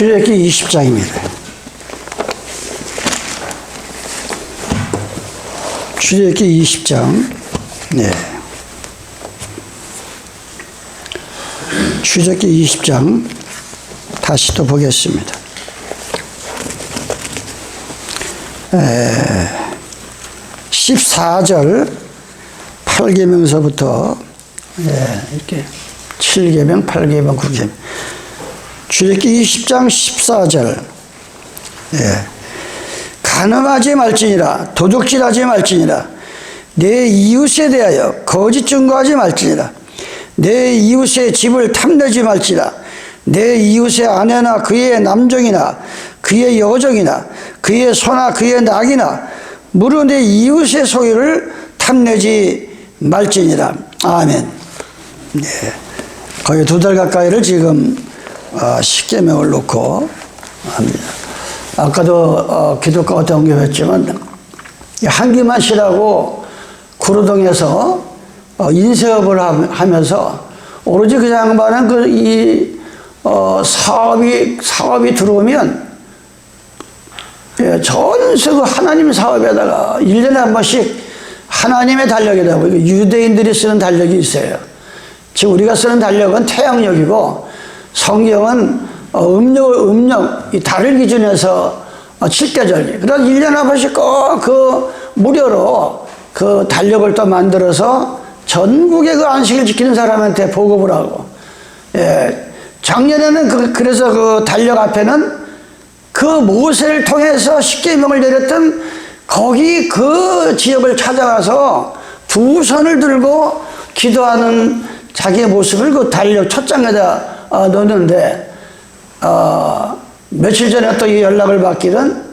출애굽기 20장입니다. 출애굽기 20장. 네. 출애굽기 20장 다시 또 보겠습니다. 14절 8계명서부터 이렇게 7계명, 8계명, 9계명. 출애굽기 20장 14절. 간음하지 말지니라, 도둑질하지 말지니라, 내 이웃에 대하여 거짓 증거하지 말지니라, 내 이웃의 집을 탐내지 말지라, 내 이웃의 아내나 그의 남종이나 그의 여종이나 그의 소나 그의 낙이나 무릇 내 이웃의 소유를 탐내지 말지니라. 아멘. 네. 거의 2달 가까이를 지금 10계명을 놓고 합니다. 아까도 기독교가 언급했지만 한기만 씨라고 구로동에서 인쇄업을 하면서 오로지 그 양반은 사업이 들어오면 전세 그 하나님 사업에다가 1년에 한 번씩 하나님의 달력이라고 유대인들이 쓰는 달력이 있어요. 지금 우리가 쓰는 달력은 태양력이고 성경은 음력, 이 달을 기준해서 7계절기. 그래서 1년에 한 번씩 꼭 무료로 그 달력을 또 만들어서 전국의 그 안식일 지키는 사람한테 보급을 하고, 작년에는 그래서 그 달력 앞에는 그 모세를 통해서 십계명을 내렸던 거기 그 지역을 찾아가서 두 손을 들고 기도하는 자기의 모습을 그 달력 첫 장에다 넣는데, 며칠 전에 또 이 연락을 받기는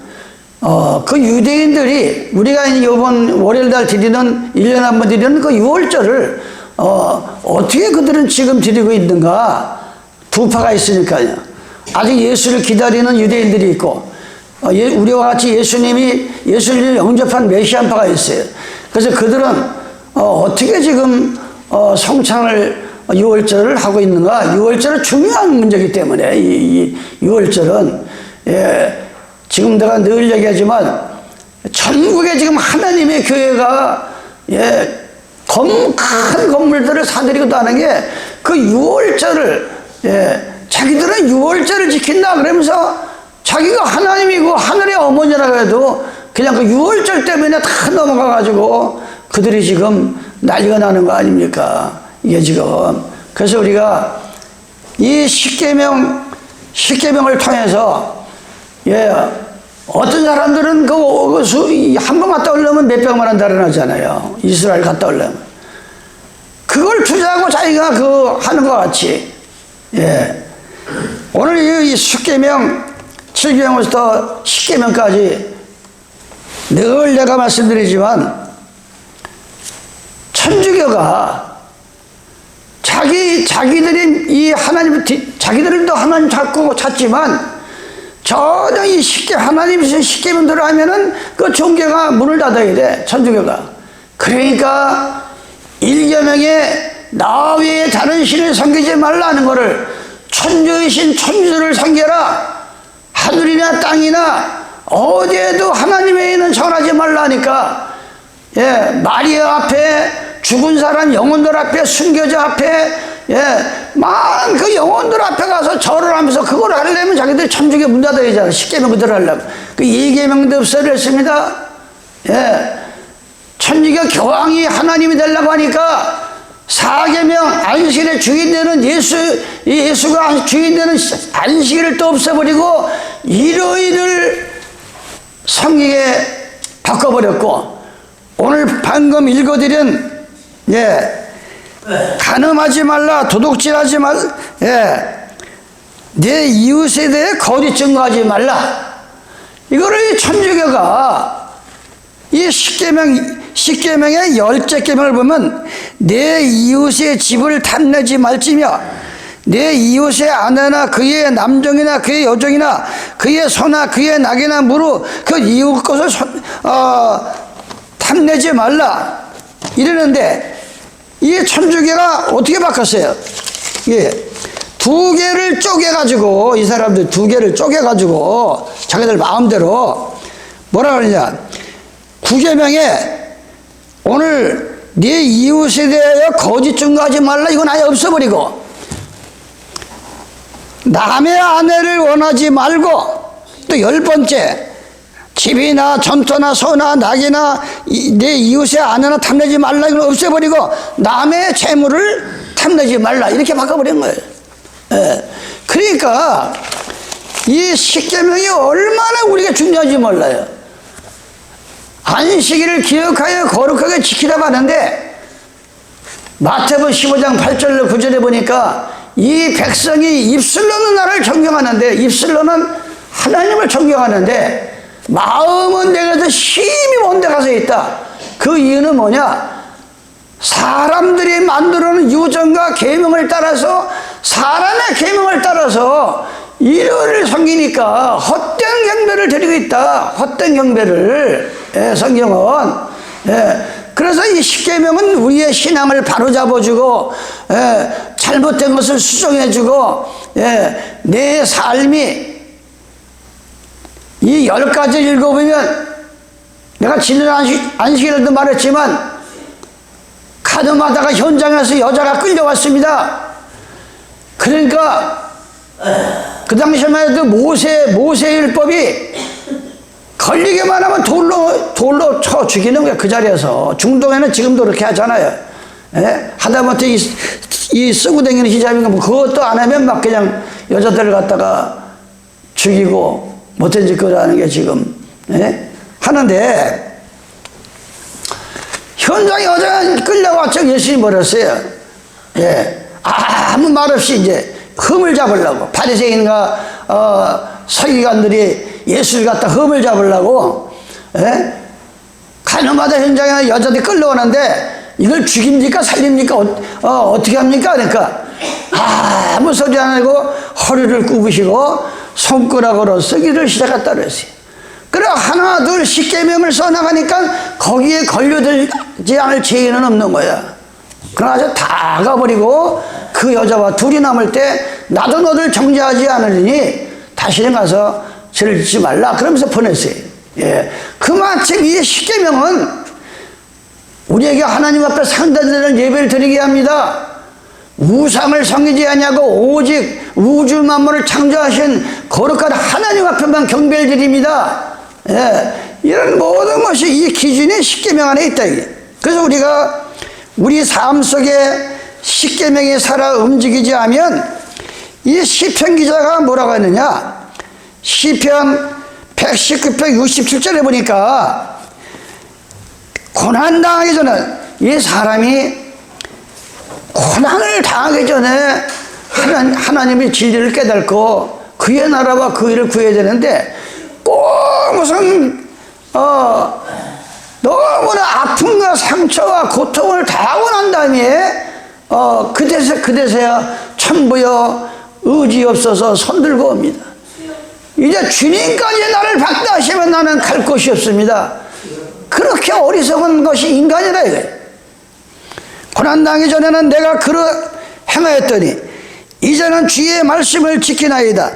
그 유대인들이 우리가 이번 월요일날 드리는 1년에 한 번 드리는 그 6월절을 어떻게 그들은 지금 드리고 있는가. 두 파가 있으니까요. 아직 예수를 기다리는 유대인들이 있고, 우리와 같이 예수님을 영접한 메시안파가 있어요. 그래서 그들은 어떻게 지금 성찬을 6월절을 하고 있는가. 6월절은 중요한 문제이기 때문에 이 6월절은 지금 내가 늘 얘기하지만 전국에 지금 하나님의 교회가 큰 건물들을 사들이고도 하는 게 그 6월절을 자기들은 6월절을 지킨다 그러면서 자기가 하나님이고 하늘의 어머니라고 해도 그냥 그 6월절 때문에 다 넘어가가지고 그들이 지금 난리가 나는 거 아닙니까? 이게 지금. 그래서 우리가 이 십계명을 통해서 어떤 사람들은 한 번 갔다 오려면 몇백만 원 달아나잖아요. 이스라엘 갔다 오려면. 그걸 투자하고 자기가 하는 것 같이. 오늘 이 십계명 7계명부터 10계명까지 늘 내가 말씀드리지만 천주교가 자기들이 이 하나님, 자기들도 하나님 찾지만 전혀 이 하나님 십계명대로 하면은 그 종교가 문을 닫아야 돼, 천주교가. 그러니까 1계명에 나 외에 다른 신을 섬기지 말라는 거를 천주의 신 천주를 섬겨라. 하늘이나 땅이나 어디에도 하나님 외에는 전하지 말라니까. 마리아 앞에, 죽은 사람 영혼들 앞에, 순교자 앞에, 많은 그 영혼들 앞에 가서 절을 하면서 그걸 하려면 자기들이 천주교 문 닫아야 되잖아. 10계명 그대로 하려면. 그 2계명도 없애렸습니다. 천주교 교황이 하나님이 되려고 하니까 4계명 안식일의 주인 되는 예수가 주인 되는 안식일을 또 없애버리고 일요일을 성경에 바꿔버렸고, 오늘 방금 읽어드린 간음하지 말라, 도둑질하지 말라, 내 이웃에 대해 거짓 증거하지 말라. 이거를 천주교가 이 10계명의 10째 계명을 보면 내 이웃의 집을 탐내지 말지며 내 이웃의 아내나 그의 남종이나 그의 여종이나 그의 소나 그의 낙이나 무로 그 이웃 것을 탐내지 말라 이러는데, 이 천주교가 어떻게 바꿨어요? 두 개를 쪼개가지고, 이 사람들 두 개를 쪼개가지고 자기들 마음대로 뭐라 그러냐, 구계명에 오늘 네 이웃에 대하여 거짓 증거하지 말라, 이건 아예 없어버리고, 남의 아내를 원하지 말고, 또 10번째, 집이나 점토나 소나 낙이나 내 이웃의 아내나 탐내지 말라, 이걸 없애버리고 남의 재물을 탐내지 말라, 이렇게 바꿔버린 거예요. 예. 그러니까 이 십계명이 얼마나 우리가 중요한지 몰라요. 안식일을 기억하여 거룩하게 지키라고 하는데, 마태복음 15장 8절 9절에 보니까 이 백성이 입술로는 나를 존경하는데, 입술로는 하나님을 존경하는데 마음은 내게서 심히 먼 데 가서 있다. 그 이유는 뭐냐? 사람들이 만들어놓은 유전과 계명을 따라서, 사람의 계명을 따라서 일요일을 섬기니까 헛된 경배를 드리고 있다. 헛된 경배를. 예, 성경은. 예, 그래서 이 십계명은 우리의 신앙을 바로잡아주고, 예, 잘못된 것을 수정해주고, 예, 내 삶이 이 10가지 읽어보면, 내가 지난 안식일에도 말했지만 카드마다가 현장에서 여자가 끌려왔습니다. 그러니까 그 당시만 해도 모세율법이 걸리기만 하면 돌로 쳐 죽이는 거야. 그 자리에서. 중동에는 지금도 그렇게 하잖아요. 예? 하다못해 이 쓰고 다니는 히잡인가 뭐 그것도 안 하면 막 그냥 여자들을 갖다가 죽이고 못된 짓거리 하는 게 지금, 예? 하는데, 현장에 여자가 끌려왔죠. 예수님이 버렸어요. 예. 아무 말 없이 이제 흠을 잡으려고, 바리새인과 서기관들이 예수를 갖다 흠을 잡으려고, 예? 가늠하다 현장에 여자들이 끌려오는데 이걸 죽입니까 살립니까 어떻게 합니까? 그러니까 아무 소리 안 하고 허리를 굽으시고 손가락으로 쓰기를 시작했다 그랬어요. 그래 하나 둘 십계명을 써나가니까 거기에 걸려들지 않을 죄인은 없는 거야. 그러나 다 가버리고 그 여자와 둘이 남을 때 나도 너를 정죄하지 않으리니 다시는 가서 죄를 짓지 말라, 그러면서 보냈어요. 예. 그마침 이 십계명은 우리에게 하나님 앞에 상달되는 예배를 드리게 합니다. 우상을 섬기지 아니하고 오직 우주 만물을 창조하신 거룩한 하나님 앞에만 경배를 드립니다. 예, 이런 모든 것이 이 기준이 십계명 안에 있다. 이게. 그래서 우리가 우리 삶 속에 십계명이 살아 움직이지 않으면, 이 시편 기자가 뭐라고 했느냐, 시편 119편 67절에 보니까 고난당하기 전에, 이 사람이 고난을 당하기 전에 하나님의 진리를 깨닫고 그의 나라와 그 일을 구해야 되는데, 꼭 무슨 너무나 아픔과 상처와 고통을 당하고 난 다음에 그대서야 천부여 의지 없어서 손들고 옵니다. 이제 주님까지 나를 박대하시면 나는 갈 곳이 없습니다. 그렇게 어리석은 것이 인간이라 이거예요. 고난당하기 전에는 내가 행하였더니 이제는 주의 말씀을 지키나이다.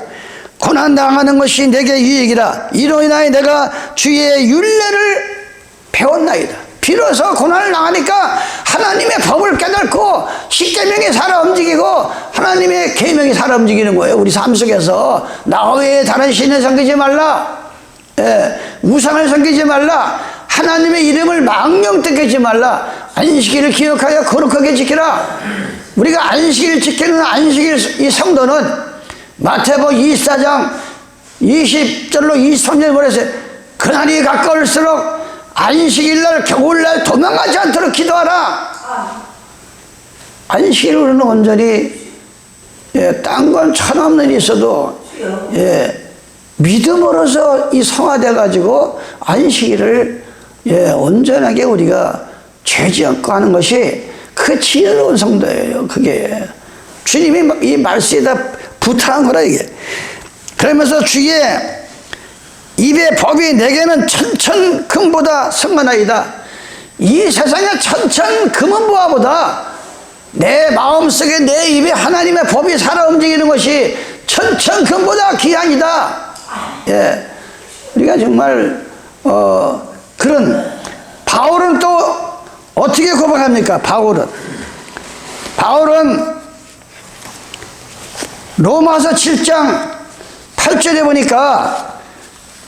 고난당하는 것이 내게 유익이라. 이로 인하여 내가 주의 율례를 배웠나이다. 비로소 고난을 당하니까 하나님의 법을 깨닫고 십계명이 살아 움직이고 하나님의 계명이 살아 움직이는 거예요. 우리 삶 속에서 나 외에 다른 신을 섬기지 말라, 예, 우상을 섬기지 말라, 하나님의 이름을 망령되게 말라, 안식일을 기억하여 거룩하게 지키라. 우리가 안식일을 지키는 안식일 이 성도는 마태복음 24장 20절로 23절에 보내서 그날이 가까울수록 안식일날 겨울날 도망가지 않도록 기도하라. 안식일은 온전히, 예, 딴 건 천없는 일이 있어도, 예, 믿음으로서 이 성화돼 가지고 안식일을, 예, 온전하게 우리가 죄지 않고 하는 것이 그 지혜로운 성도예요. 그게 주님이 이 말씀에다 부탁한 거라 이게. 그러면서 주의 입의 법이 내게는 천천 금보다 성만하이다. 이 세상의 천천 금은보화보다 내 마음속에 내 입에 하나님의 법이 살아 움직이는 것이 천천금보다 귀한이다. 예, 우리가 정말 그런 바울은 또 어떻게 고백합니까? 바울은 로마서 7장 8절에 보니까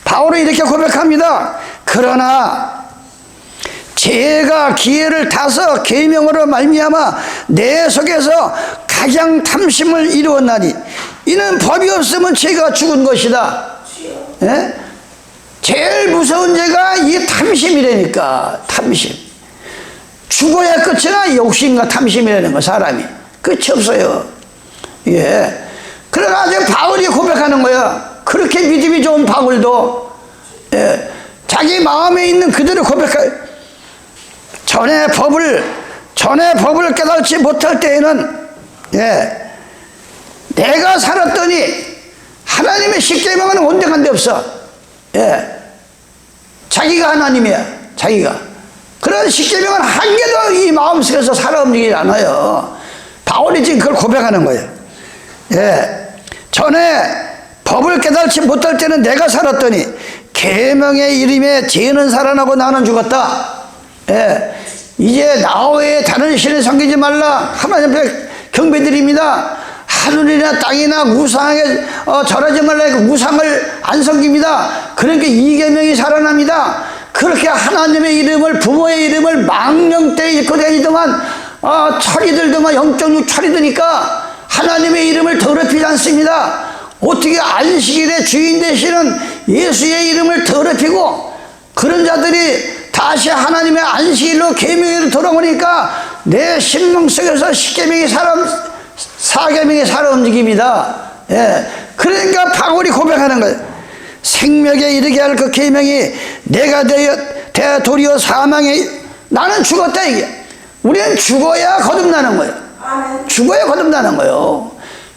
바울은 이렇게 고백합니다. 그러나 죄가 기회를 타서 계명으로 말미암아 내 속에서 가장 탐심을 이루었나니 이는 법이 없으면 죄가 죽은 것이다. 예? 제일 무서운 죄가 이 탐심이라니까. 탐심. 죽어야 끝이나 욕심과 탐심이라는 거. 사람이 끝이 없어요. 예. 그러나 지금 바울이 고백하는 거야. 그렇게 믿음이 좋은 바울도 자기 마음에 있는 그대로 고백해. 전에 법을 깨달지 못할 때에는 내가 살았더니 하나님의 십계명은 온데간데 없어. 자기가 하나님이야. 자기가. 그런 십계명은 한 개도 이 마음속에서 살아 움직이지 않아요. 바울이 지금 그걸 고백하는 거예요. 전에 법을 깨달지 못할 때는 내가 살았더니 계명의 이름에 죄는 살아나고 나는 죽었다. 이제 나 외에 다른 신을 섬기지 말라. 하나님 앞에 경배드립니다. 하늘이나 땅이나 우상에 절하지 말라. 우상을 안 섬깁니다. 그러니까 이 계명이 살아납니다. 그렇게 하나님의 이름을, 부모의 이름을 망령되이 읽고 다니더만 철이들더만 영적 철이드니까 하나님의 이름을 더럽히지 않습니다. 어떻게 안식일의 주인 되시는 예수의 이름을 더럽히고 그런 자들이 다시 하나님의 안식일로 계명으로 돌아오니까 내 심령 속에서 사계명이 살아 움직입니다. 그러니까 바울이 고백하는 거예요. 생명에 이르게 할 그 계명이 내가 되어 도리어 사망에 나는 죽었다. 이게 우리는 죽어야 거듭나는 거예요. 죽어야 거듭나는 거예요.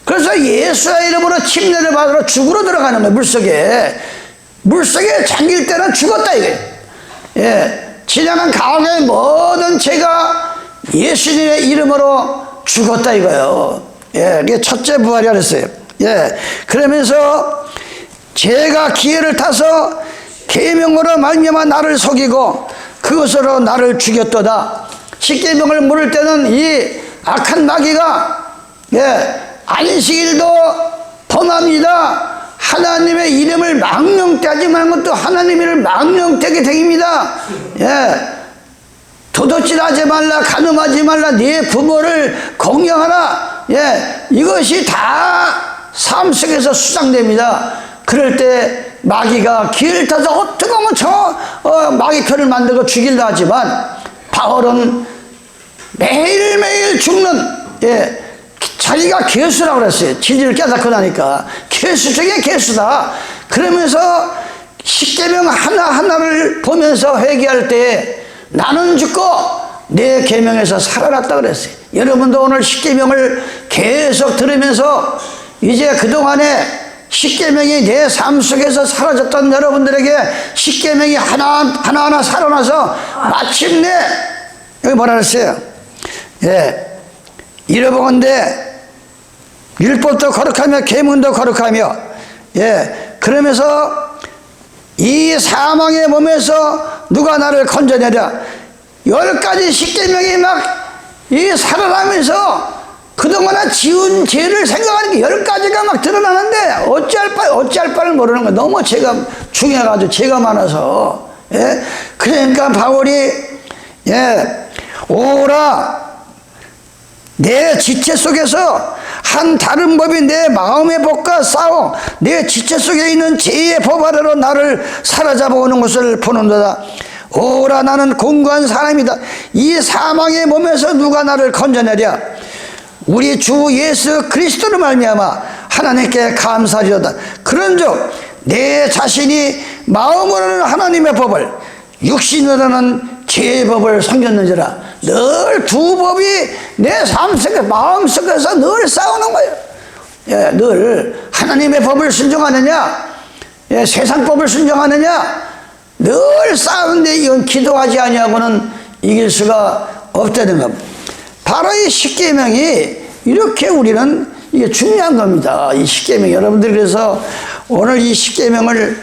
그래서 예수의 이름으로 침례를 받으러 죽으러 들어가는 거예요. 물속에 잠길 때는 죽었다 이거예요. 지나간 가운데 모든 죄가 예수님의 이름으로 죽었다 이거예요. 이게 첫째 부활이라 그랬어요. 그러면서 죄가 기회를 타서 계명으로 말미암아 나를 속이고 그것으로 나를 죽였도다. 십계명을 물을 때는 이 악한 마귀가 안식일도 범합니다. 하나님의 이름을 망령되지 말는 것도 하나님의 이름을 망령되게 댕깁니다. 도둑질하지 말라, 간음하지 말라, 네 부모를 공경하라. 이것이 다 삶 속에서 수상됩니다. 그럴 때 마귀가 기회를 타서 어떻게 하면 마귀편을 만들고 죽일라 하지만 바울은 매일매일 죽는 자기가 개수라고 그랬어요. 진리를 깨닫고 나니까 개수 중에 개수다. 그러면서 십계명 하나하나를 보면서 회개할 때 나는 죽고 내 계명에서 살아났다 그랬어요. 여러분도 오늘 십계명을 계속 들으면서 이제 그동안에 십계명이 내 삶 속에서 사라졌던 여러분들에게 십계명이 하나하나 살아나서 마침내 여기 뭐라 그랬어요? 이러보건대 율법도 거룩하며 계명도 거룩하며 그러면서 이 사망의 몸에서 누가 나를 건져내랴. 10가지 십계명이 막 살아나면서 그동안에 지은 죄를 생각하는 게 10가지가 막 드러나는데 어찌할 바를 모르는 거야. 너무 죄가 중요해가지고 죄가 많아서. 그러니까 바울이 오라 내 지체 속에서 한 다른 법이 내 마음의 법과 싸워 내 지체 속에 있는 죄의 법 아래로 나를 사로잡아오는 것을 보는도다. 오라 나는 공고한 사람이다. 이 사망의 몸에서 누가 나를 건져내랴. 우리 주 예수 그리스도로 말미암아 하나님께 감사하리로다. 그런즉 내 자신이 마음으로는 하나님의 법을 육신으로는 죄의 법을 섬겼는지라. 늘 두 법이 내 삶 속에 마음 속에서 늘 싸우는 거예요. 늘 하나님의 법을 순종하느냐 세상 법을 순종하느냐 늘 싸우는데 이건 기도하지 아니하고는 이길 수가 없다는 겁니다. 바로 이 십계명이 이렇게 우리는 이게 중요한 겁니다. 이 십계명. 여러분들이 그래서 오늘 이 십계명을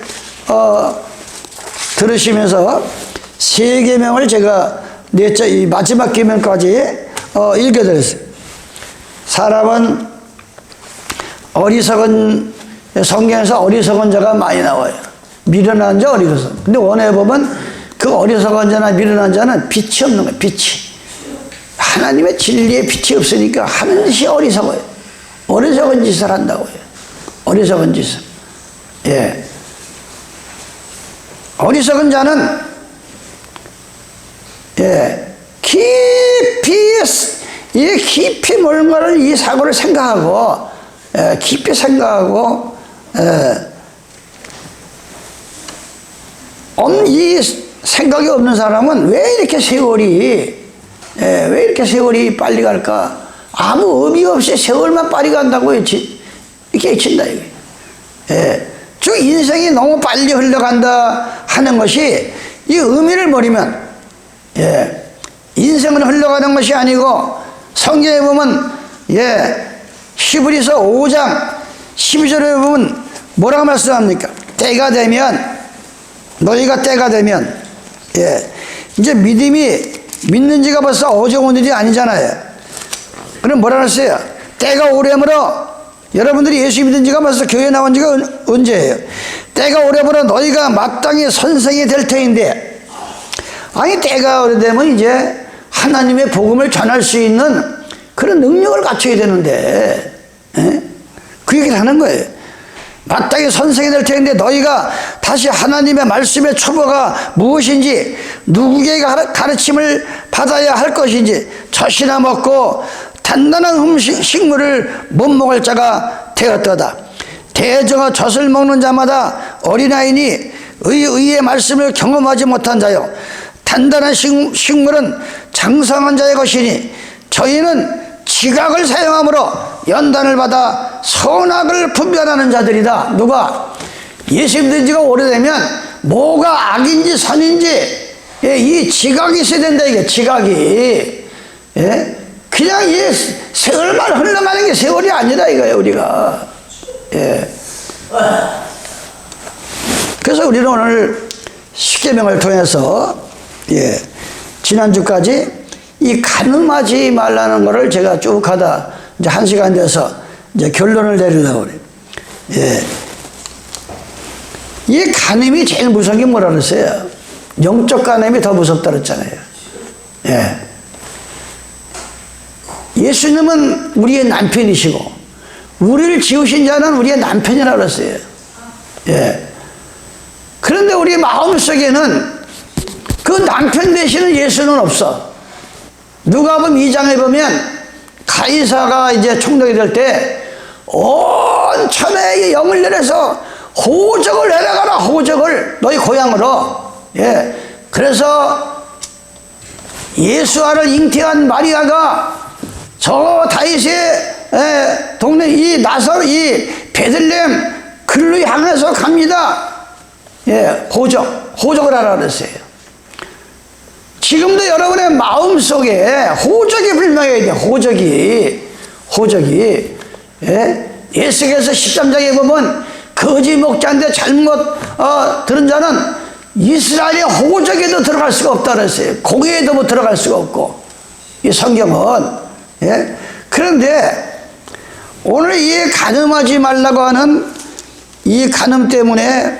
들으시면서 세 계명을 제가 넷째 이 마지막 계명까지 읽어드렸어요. 사람은 어리석은, 성경에서 어리석은 자가 많이 나와요. 미련한 자, 어리석은. 근데 원에 보면 그 어리석은 자나 미련한 자는 빛이 없는 거예요. 빛이. 하나님의 진리에 빛이 없으니까 하는 짓이 어리석어요. 어리석은 짓을 한다고요. 어리석은 짓을. 예. 어리석은 자는 깊이 뭔가를 이 사고를 생각하고 깊이 생각하고 이 생각이 없는 사람은 왜 이렇게 세월이 빨리 갈까? 아무 의미 없이 세월만 빨리 간다고 이렇게 친다 이게. 즉 인생이 너무 빨리 흘러간다 하는 것이 이 의미를 모르면 인생은 흘러가는 것이 아니고 성경에 보면 히브리서 5장 12절에 보면 뭐라고 말씀합니까? 때가 되면 너희가 때가 되면 이제 믿는 지가 벌써 어제 오늘이 아니잖아요. 그럼 뭐라 그랬어요? 때가 오래므로 여러분들이 예수 믿은 지가 벌써 교회 나온 지가 언제예요? 때가 오래므로 너희가 마땅히 선생이 될 터인데, 아니 때가 오래되면 이제 하나님의 복음을 전할 수 있는 그런 능력을 갖춰야 되는데 그 얘기를 하는 거예요. 마땅히 선생이 될 터인데 너희가 다시 하나님의 말씀의 초보가 무엇인지 누구에게 가르침을 받아야 할 것인지 젖이나 먹고 단단한 식물을 못 먹을 자가 되었도다. 대저가 젖을 먹는 자마다 어린아이니 의의 말씀을 경험하지 못한 자요, 단단한 식물은 장성한 자의 것이니 저희는 지각을 사용함으로 연단을 받아 선악을 분별하는 자들이다. 누가? 예수 믿은 지가 오래되면 뭐가 악인지 선인지 이 지각이 있어야 된다. 이게 지각이. 그냥 이 세월만 흘러가는 게 세월이 아니다 이거예요 우리가. 그래서 우리는 오늘 십계명을 통해서 지난주까지 이 간음하지 말라는 거를 제가 쭉 하다 이제 1시간 돼서 이제 결론을 내리려고 그래요. 이 간음이 제일 무서운 게 뭐라 그랬어요? 영적 간음이 더 무섭다 그랬잖아요. 예수님은 우리의 남편이시고 우리를 지으신 자는 우리의 남편이라고 그랬어요. 그런데 우리 마음속에는 그 남편 되시는 예수는 없어. 누가복음 2장에 보면 가이사가 이제 총독이 될 때 온 천하에 영을 내려서 호적을 내려가라, 호적을 너희 고향으로. 그래서 예수와를 잉태한 마리아가 저 다윗의 동네 이 베들레헴 글로 향해서 갑니다. 호적을 하라 그랬어요. 지금도 여러분의 마음속에 호적이 분명해야 돼요. 호적이. 예수께서 13장에 보면 거짓 목자인데 잘못 들은 자는 이스라엘의 호적에도 들어갈 수가 없다 그랬어요. 공회에도 못 들어갈 수가 없고. 이 성경은. 그런데 오늘 이 간음하지 말라고 하는 이 간음 때문에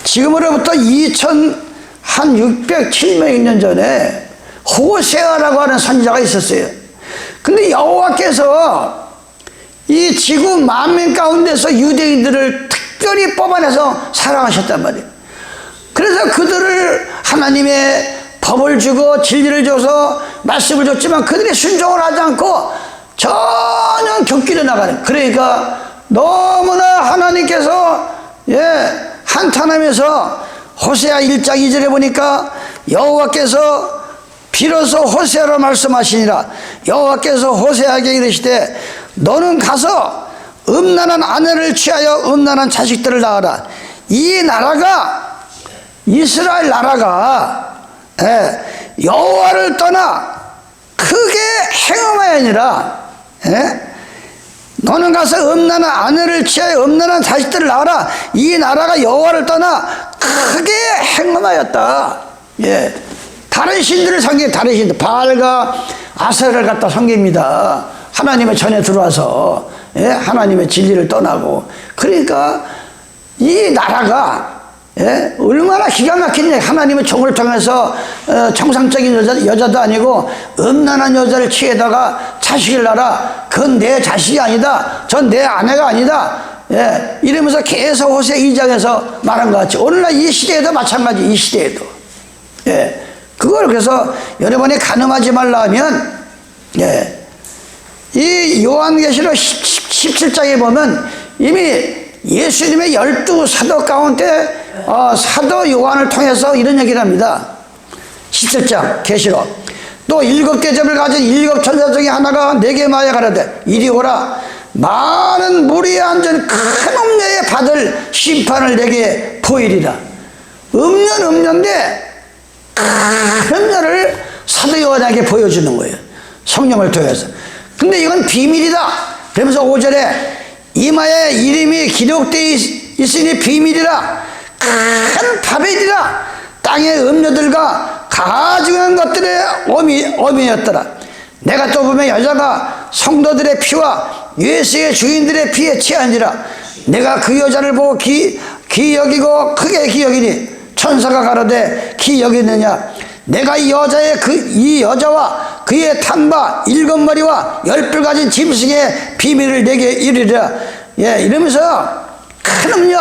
지금으로부터 600, 700년 전에 호세아라고 하는 선지자가 있었어요. 근데 여호와께서 이 지구 만민 가운데서 유대인들을 특별히 뽑아내서 사랑하셨단 말이에요. 그래서 그들을 하나님의 법을 주고 진리를 줘서 말씀을 줬지만 그들이 순종을 하지 않고 전혀 격길에 나가는. 그러니까 너무나 하나님께서 한탄하면서 호세아 1장 2절에 보니까 여호와께서 비로소 호세아로 말씀하시니라. 여호와께서 호세아에게 이르시되 너는 가서 음란한 아내를 취하여 음란한 자식들을 낳아라. 이 나라가 이스라엘 나라가 여호와를 떠나 크게 행음하여니라. 예? 너는 가서 음란한 아내를 취하여 음란한 자식들을 낳아라. 이 나라가 여호와를 떠나 크게 행음하였다. 예. 다른 신들을 섬기, 다른 신들, 바알과 아세라를 갖다 섬깁니다. 하나님의 전에 들어와서, 예? 하나님의 진리를 떠나고. 그러니까 이 나라가, 예? 얼마나 기가 막히냐. 하나님의 종을 통해서 정상적인 여자도 아니고 음란한 여자를 취해다가 자식을 낳아. 그건 내 자식이 아니다. 전 내 아내가 아니다. 예? 이러면서 계속 호세 2장에서 말한 것 같이 오늘날 이 시대에도 마찬가지. 이 시대에도, 예. 그걸 그래서 여러분이 간음하지 말라 하면, 예. 이 요한계시록 17장에 보면 이미 예수님의 12사도 가운데 사도 요한을 통해서 이런 얘기를 합니다. 17장 계시록. 또 7개 점을 가진 7 천사 중에 하나가 내게 말하여 가라되 이리 오라. 많은 무리에 앉은 큰 음녀에 받을 심판을 내게 보이리라. 음녀인데 큰 음녀를 사도 요한에게 보여주는 거예요. 성령을 통해서. 근데 이건 비밀이다. 그러면서 5절에 이마에 이름이 기록되어 있으니 비밀이라. 큰 바벨이라. 땅의 음녀들과 가증한 것들의 어미였더라. 내가 또 보면 여자가 성도들의 피와 예수의 주인들의 피에 취한지라. 내가 그 여자를 보고 기여기고 크게 기여기니 천사가 가로되 기여기느냐. 내가 이 여자와 그의 탐바 7머리와 10뿔 가진 짐승의 비밀을 내게 이르리라. 예, 이러면서 큰 음녀.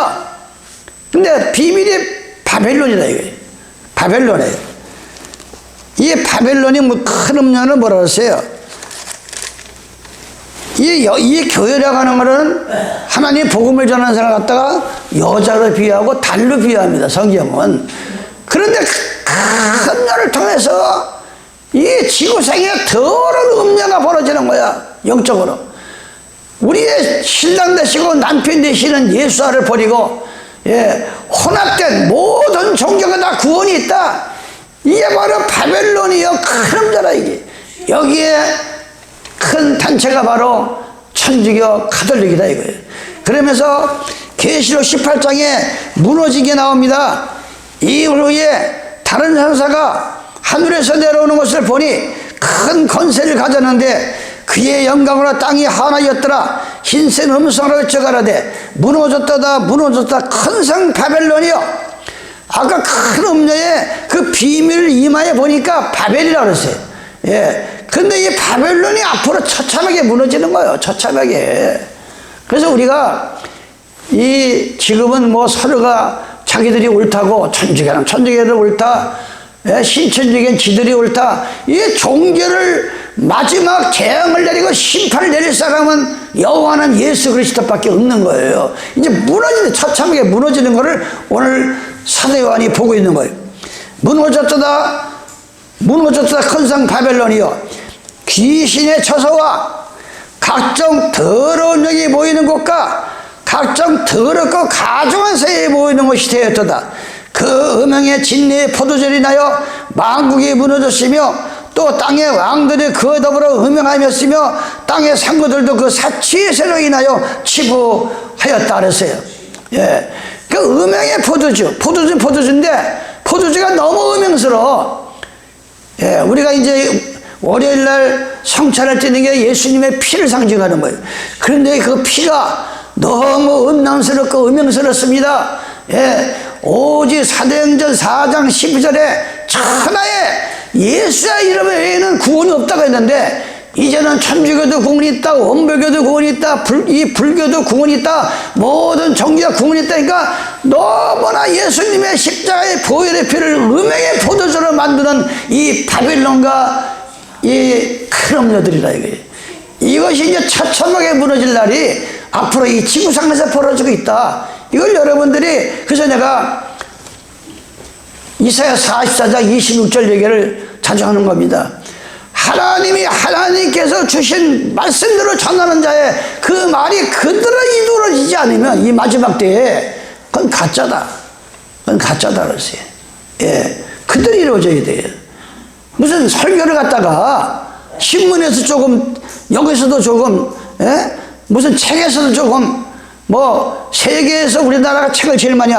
근데 비밀이 바벨론이다 이거예요. 바벨론이에요. 이 바벨론이 큰 음녀는 뭐라 그랬어요? 이 교회라고 하는 것은 하나님 복음을 전하는 사람 갖다가 여자로 비유하고 달로 비유합니다. 성경은. 그런데 큰 음녀를 통해서 이 지구상에 더러운 음녀가 벌어지는 거야. 영적으로. 우리의 신랑 되시고 남편 되시는 예수아를 버리고, 예, 혼합된 모든 종교가 다 구원이 있다. 이게 바로 바벨론이요. 큰 음녀라 이게. 여기에 큰 단체가 바로 천주교 가톨릭이다 이거예요. 그러면서 계시록 18장에 무너지게 나옵니다. 이후에 다른 천사가 하늘에서 내려오는 것을 보니 큰 권세를 가졌는데 그의 영광으로 땅이 하나였더라. 흰색 음성으로 외쳐가라되 무너졌다 무너졌다 큰 성 바벨론이여. 아까 큰 음녀의 그 비밀을 이마에 보니까 바벨이라고 그랬어요. 예. 근데 이 바벨론이 앞으로 처참하게 무너지는 거예요. 처참하게. 그래서 우리가 지금은 뭐 서로가 자기들이 옳다고 천주교는 천주교는 옳다. 예, 신천주교는 지들이 옳다. 이 종교를 마지막 재앙을 내리고 심판을 내릴 사람은 여호와는 예수 그리스도밖에 없는 거예요. 이제 처참하게 무너지는 것을 오늘 사도 요한이 보고 있는 거예요. 무너졌다 큰 성 바벨론이여. 귀신의 처소와 각종 더러운 영이 모이는 곳과 각종 더럽고 가증한 새에 모이는 곳이 되었도다. 그 음행의 진리의 포도절이 나여 만국이 무너졌으며 또 땅의 왕들이 그와 더불어 음행하였으며 땅의 상구들도 그 사치의 새로 인하여 치부하였다 그랬어요. 예. 그 음행의 포도주인데 포도주가 너무 음행스러워. 예. 우리가 이제 월요일날 성찬을 드리는 게 예수님의 피를 상징하는 거예요. 그런데 그 피가 너무 음란스럽고 음행스럽습니다. 예, 오직 사도행전 4장 12절에 천하에 예수의 이름 외에는 구원이 없다고 했는데 이제는 천주교도 구원이 있다, 원불교도 구원이 있다, 불교도 구원이 있다, 모든 종교가 구원이 있다니까 너무나 예수님의 십자가의 보혈의 피를 음행의 포도주로 만드는 이 바벨론과 이 큰 음녀들이라 이거예요. 이것이 이제 처참하게 무너질 날이 앞으로 이 지구상에서 벌어지고 있다. 이걸 여러분들이, 그래서 내가 이사야 44장 26절 얘기를 자주 하는 겁니다. 하나님께서 주신 말씀대로 전하는 자의 그 말이 그대로 이루어지지 않으면 이 마지막 때에 그건 가짜다. 그건 가짜다 그랬어요. 예, 그대로 이루어져야 돼요. 무슨 설교를 갖다가 신문에서 조금, 여기서도 조금, 예? 무슨 책에서도 조금, 뭐 세계에서 우리나라가 책을 제일 많이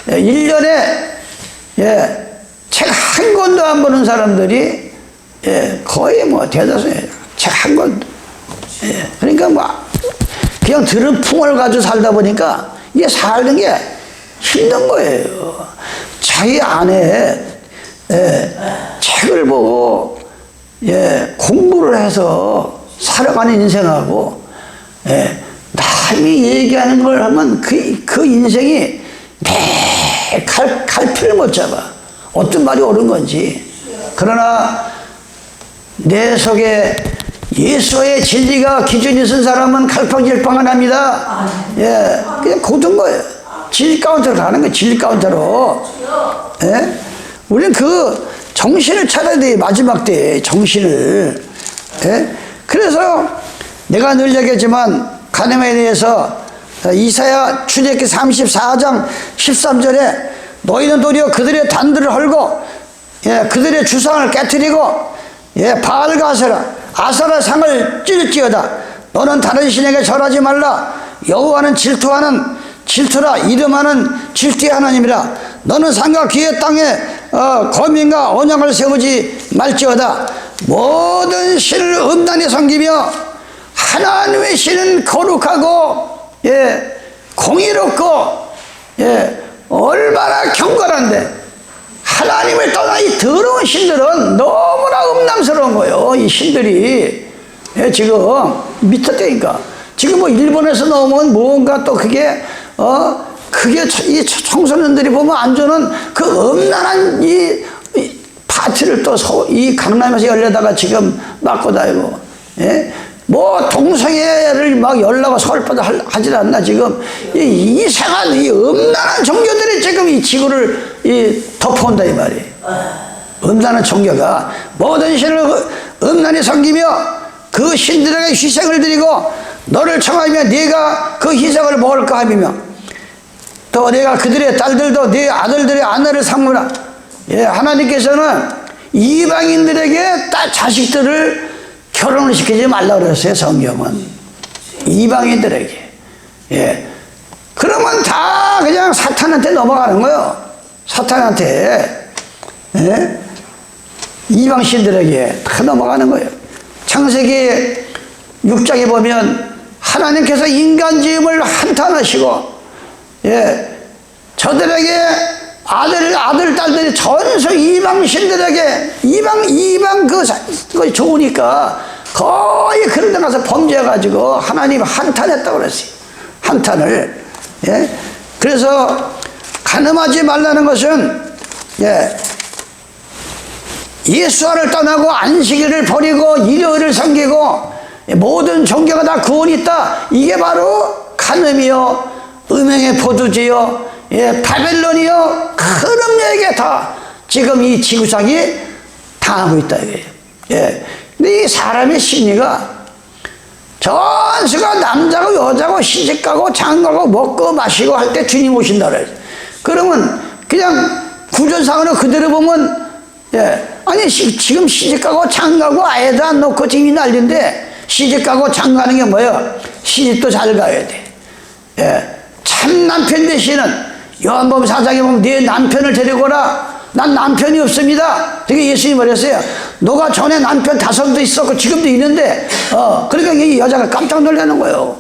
1년에 책 한 권도 안 보는 사람들이 거의 뭐 대다수예요. 책 한 권도. 그러니까 뭐 그냥 들은 풍을 가지고 살다 보니까 이게 사는 게 힘든 거예요. 자기 안에 책을 보고 공부를 해서 살아가는 인생하고 남이 얘기하는 걸 하면 그 인생이 매일 갈피를 못 잡아. 어떤 말이 옳은 건지. 그러나 내 속에 예수의 진리가 기준이 쓴 사람은 갈팡질팡 안 합니다. 그냥 고든 거예요. 질 가운데로 가는 거예요. 질 가운데로. 우리는 그 정신을 찾아야 돼. 마지막 때에 정신을. 그래서 내가 늘 얘기했지만 간음에 대해서 이사야 출애굽기 34장 13절에 너희는 도리어 그들의 단들을 헐고 그들의 주상을 깨뜨리고 바알과 아세라 상을 찔지어다. 너는 다른 신에게 절하지 말라. 여호와는 질투라. 이름하는 질투의 하나님이라. 너는 산과 귀의 땅에 거민과 언약을 세우지 말지어다. 모든 신을 음란히 섬기며 하나님의 신은 거룩하고 공의롭고 얼마나 경건한데 하나님을 떠나 이 더러운 신들은 너무나 음란스러운 거예요. 이 신들이 지금 미쳤다니까. 지금 뭐 일본에서 나오면 뭔가 또 그게 이 청소년들이 보면 안 주는 그 음란한 이 파티를 또 이 강남에서 열려다가 지금 맞고 다니고, 뭐 동성애를 막 열라고 서울보다 하질 않나. 지금 이 이상한 이 음란한 종교들이 지금 이 지구를 덮어온다 이 말이에요. 음란한 종교가 모든 신을 음란히 섬기며 그 신들에게 희생을 드리고 너를 청하면 네가 그 희생을 먹을까 하며 또 내가 그들의 딸들도 네 아들들의 아내를 삼으라. 하나님께서는 이방인들에게 자식들을 결혼을 시키지 말라고 그랬어요. 성경은 이방인들에게. 그러면 다 그냥 사탄한테 넘어가는 거예요. 사탄한테. 이방신들에게 다 넘어가는 거예요. 창세기 6장에 보면 하나님께서 인간 지음을 한탄하시고 저들에게 아들, 딸들이 전서 이방신들에게 이방 그거 좋으니까 거의 그런 데 가서 범죄해가지고 하나님 한탄했다고 그랬어요. 한탄을. 그래서 간음하지 말라는 것은 예수와를 떠나고 안식일을 버리고 일요일을 섬기고 모든 종교가 다 구원이 있다. 이게 바로 간음이요 음행의 포도주요 바벨론이요 그놈에게 다 지금 이 지구상이 당하고 있다 이거예요. 근데 이 사람의 심리가 전수가 남자고 여자고 시집가고 장가고 먹고 마시고 할 때 주님 오신다 그래요. 그러면 그냥 구조상으로 그대로 보면 아니 지금 시집가고 장가고 아예도 안 놓고 지금 이 난리인데 시집가고 장가는 게 뭐예요? 시집도 잘 가야 돼. 참 남편 되시는 요한복음 4장에 보면 네 남편을 데리고 오라. 난 남편이 없습니다. 되게 예수님이 말했어요. 너가 전에 남편 5도 있었고 지금도 있는데 그러니까 이 여자가 깜짝 놀라는 거예요.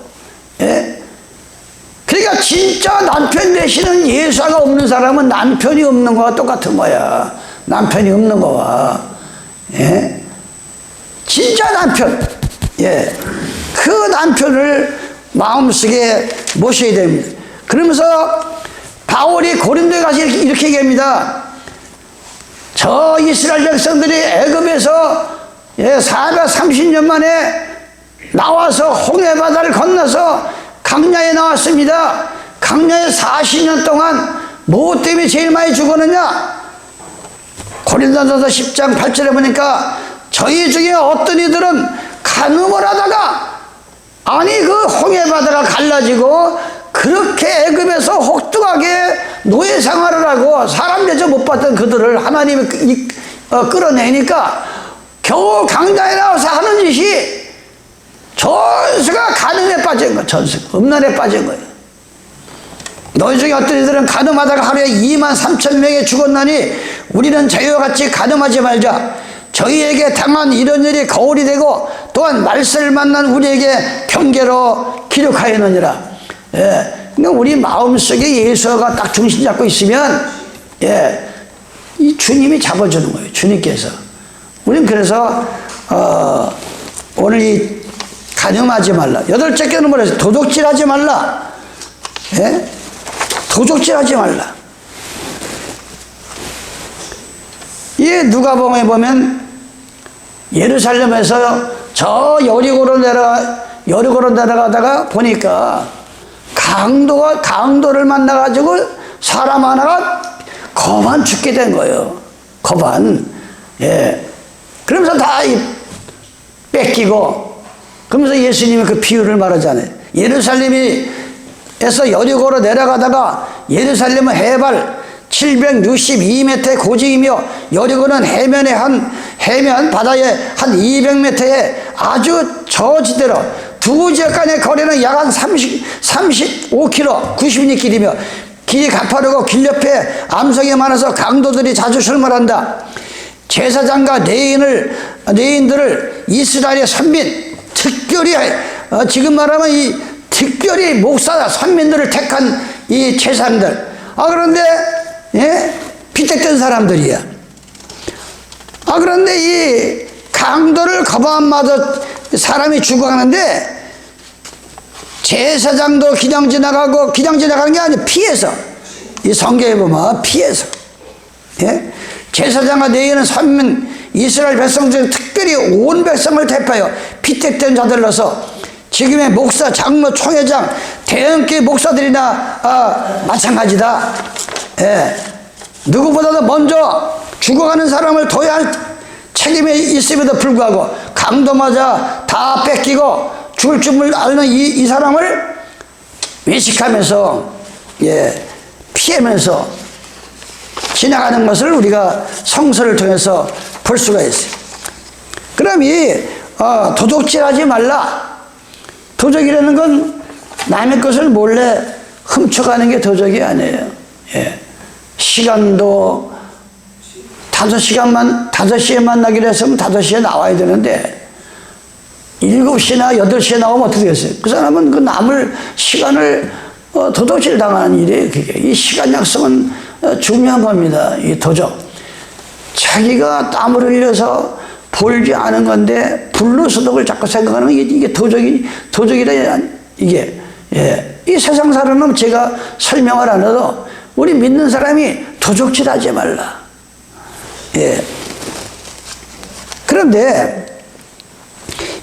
그러니까 진짜 남편 되시는 예수가 없는 사람은 남편이 없는 거와 똑같은 거야. 남편이 없는 거와 진짜 남편 그 남편을 마음속에 모셔야 됩니다. 그러면서 바울이 고린도에 가서 이렇게 얘기합니다. 저 이스라엘 백성들이 애굽에서 430년 만에 나와서 홍해 바다를 건너서 강야에 나왔습니다. 강야에 40년 동안 뭐 때문에 제일 많이 죽었느냐? 고린도전서 10장 8절에 보니까 저희 중에 어떤 이들은 간음을 하다가 아니 그 홍해 바다가 갈라지고 그렇게 애굽에서 혹독하게 노예 생활을 하고 사람 대접 못 받던 그들을 하나님이 끌어내니까 겨우 강단에 나와서 하는 짓이 전수가 간음에 빠진 거예요. 전수가 음란에 빠진 거예요. 너희 중에 어떤 이들은 간음하다가 하루에 23,000명이 죽었나니 우리는 저희와 같이 간음하지 말자. 저희에게 당한 이런 일이 거울이 되고 또한 말세를 만난 우리에게 경계로 기록하였느니라. 예, 그러니까 우리 마음속에 예수가 딱 중심 잡고 있으면 이 주님이 잡아주는 거예요. 주님께서. 우리는 그래서 오늘 이 간음하지 말라. 여덟째 께는 뭐라 했어요? 도둑질하지 말라. 예? 도둑질하지 말라. 이 누가복음에 보면 예루살렘에서 저 여리고로 내려가다가 보니까 강도를 만나가지고 사람 하나가 거반 죽게 된 거예요. 거반. 예. 그러면서 다 뺏기고, 그러면서 예수님이 그 비유를 말하잖아요. 예루살렘에서 여리고로 내려가다가 예루살렘은 해발 762m의 고지이며 여리고는 해면 바다에 한 200m의 아주 저지대로 두 지역 간의 거리는 약 한 35km, 90리 길이며 길이 가파르고 길 옆에 암석이 많아서 강도들이 자주 출몰한다. 제사장과 레인들을 이스라엘의 선민, 특별히 지금 말하면 이 특별히 목사 선민들을 택한 이 제사장들. 그런데 피택된 사람들이야. 그런데 이 강도를 거반마저 사람이 죽어가는데 제사장도 그냥 지나가는 게 아니라 피해서. 이 성경에 보면 피해서. 예? 제사장과 레위는 선민 이스라엘 백성 중 특별히 온 백성을 대표하여 피택된 자들로서 지금의 목사, 장로, 총회장, 대형교회 목사들이나 마찬가지다. 예. 누구보다도 먼저 죽어가는 사람을 둬야 할 책임이 있음에도 불구하고 강도마저 다 뺏기고 죽을 줄 아는 이 사람을 외식하면서 피하면서 지나가는 것을 우리가 성서를 통해서 볼 수가 있어요. 그럼 이 도둑질하지 말라. 도적이라는 건 남의 것을 몰래 훔쳐가는 게 도적이 아니에요. 시간도 5시에 만나기로 했으면 5시에 나와야 되는데 7시나 8시에 나오면 어떻게 되겠어요? 그 사람은 그 남을 시간을 도둑질 당하는 일이에요. 그게. 이 시간 약속은 중요한 겁니다. 이 도적. 자기가 땀을 흘려서 벌지 않은 건데 불로소득을 자꾸 생각하는 게 이게 도적이라 이게. 이 세상 사람은 제가 설명을 안 해도 우리 믿는 사람이 도적질하지 말라. 그런데